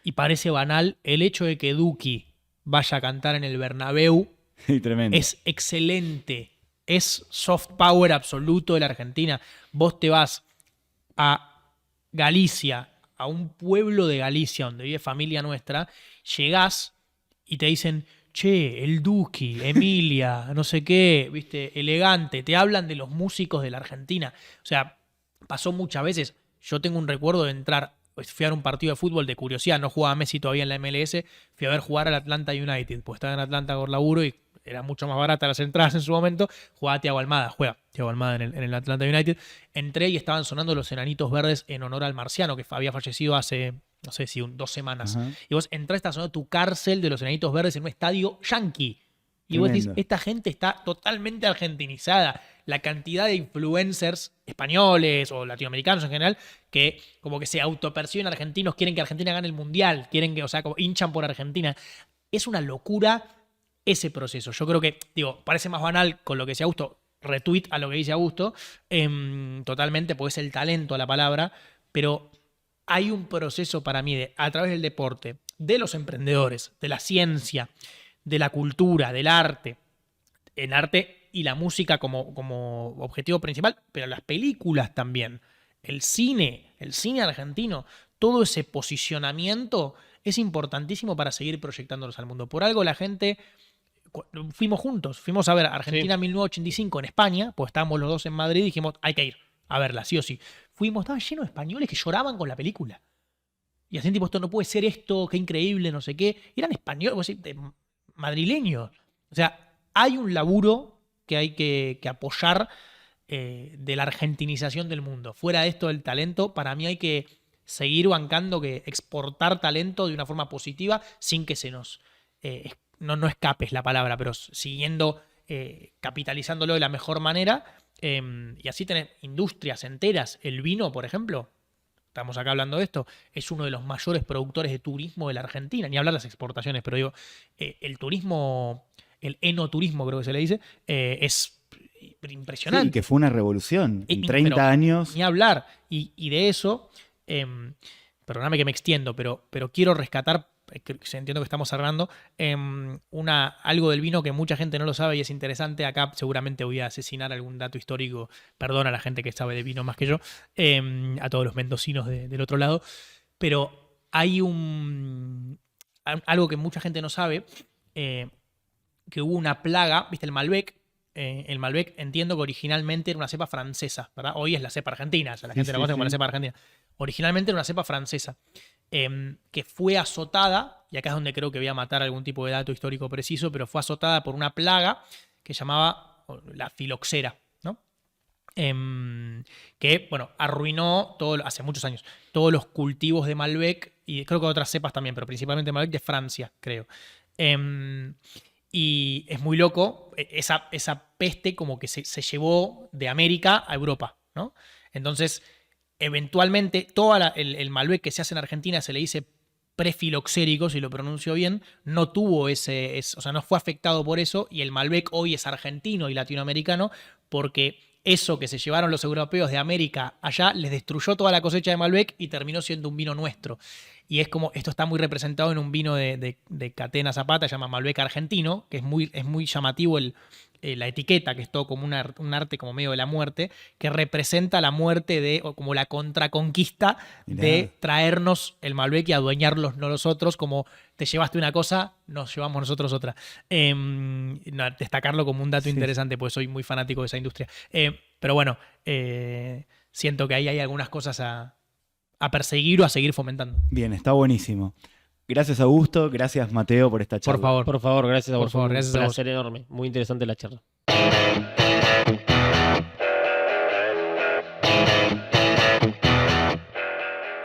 y parece banal. El hecho de que Duki vaya a cantar en el Bernabéu Sí, tremendo. es excelente, es soft power absoluto de la Argentina. Vos te vas a Galicia, a un pueblo de Galicia donde vive familia nuestra, llegás y te dicen, che, el Duki, Emilia, no sé qué, viste, elegante, te hablan de los músicos de la Argentina. O sea, pasó muchas veces. Yo tengo un recuerdo de entrar, pues, fui a ver un partido de fútbol de curiosidad, no jugaba Messi todavía en la MLS, fui a ver jugar al Atlanta United, pues estaba en Atlanta por laburo y era mucho más barata las entradas en su momento. Jugaba Thiago Almada, juega Thiago Almada en el Atlanta United. Entré y estaban sonando Los Enanitos Verdes en honor al marciano, que había fallecido hace, no sé si 2 semanas. Ajá. Y vos entrás, está sonando Tu Cárcel de Los Enanitos Verdes en un estadio yankee. Y vos decís, Tremendo. esta gente está totalmente argentinizada. La cantidad de influencers españoles o latinoamericanos en general que como que se autoperciben argentinos, quieren que Argentina gane el mundial, quieren que, o sea, como hinchan por Argentina. Es una locura ese proceso. Yo creo que, digo, parece más banal con lo que dice Augusto, retweet a lo que dice Augusto, totalmente, pues es el talento la palabra, pero hay un proceso para mí a través del deporte, de los emprendedores, de la ciencia, de la cultura, del arte, el arte y la música como objetivo principal, pero las películas también, el cine argentino, todo ese posicionamiento es importantísimo para seguir proyectándolos al mundo. Por algo la gente, fuimos juntos, fuimos a ver Argentina 1985 en España, pues estábamos los dos en Madrid y dijimos, hay que ir a verla, sí o sí. Fuimos, estaba lleno de españoles que lloraban con la película. Y hacían tipo, esto no puede ser esto, qué increíble, no sé qué. Eran españoles, madrileños. O sea, hay un laburo que hay que apoyar de la argentinización del mundo. Fuera de esto del talento, para mí hay que seguir bancando, que exportar talento de una forma positiva sin que se nos... no escapes la palabra, pero siguiendo capitalizándolo de la mejor manera. Y así tenés industrias enteras. El vino, por ejemplo, estamos acá hablando de esto, es uno de los mayores productores de turismo de la Argentina. Ni hablar de las exportaciones, pero digo, el turismo, el enoturismo creo que se le dice, es impresionante. Sí, que fue una revolución. En 30 pero años. Ni hablar. Y de eso, perdóname que me extiendo, pero quiero rescatar, entiendo que estamos cerrando, algo del vino que mucha gente no lo sabe y es interesante. Acá seguramente voy a asesinar algún dato histórico, perdón a la gente que sabe de vino más que yo, a todos los mendocinos del otro lado, pero hay algo que mucha gente no sabe, que hubo una plaga, ¿viste? El Malbec entiendo que originalmente era una cepa francesa, ¿verdad? Hoy es la cepa argentina, o sea, la gente la conoce como la cepa argentina. Originalmente era una cepa francesa, que fue azotada, y acá es donde creo que voy a matar algún tipo de dato histórico preciso, pero fue azotada por una plaga que llamaba la filoxera, ¿no? Que, bueno, arruinó hace muchos años todos los cultivos de Malbec, y creo que otras cepas también, pero principalmente Malbec de Francia, creo. Y es muy loco, esa peste como que se llevó de América a Europa, ¿no? Entonces, eventualmente, todo el Malbec que se hace en Argentina se le dice prefiloxérico, si lo pronuncio bien, no tuvo o sea, no fue afectado por eso, y el Malbec hoy es argentino y latinoamericano, porque eso que se llevaron los europeos de América allá les destruyó toda la cosecha de Malbec y terminó siendo un vino nuestro. Y es como, esto está muy representado en un vino de Catena Zapata, se llama Malbec argentino, que es muy llamativo la etiqueta, que es todo como un arte como medio de la muerte, que representa la muerte o como la contraconquista de traernos el Malbec y adueñarlos nosotros, como te llevaste una cosa, nos llevamos nosotros otra. Destacarlo como un dato interesante, pues soy muy fanático de esa industria. Pero bueno, siento que ahí hay algunas cosas a perseguir o a seguir fomentando. Bien, está buenísimo. Gracias, Augusto. Gracias, Mateo, por esta charla. Por favor, gracias a vos. Por favor, gracias a vos. Un placer enorme. Muy interesante la charla.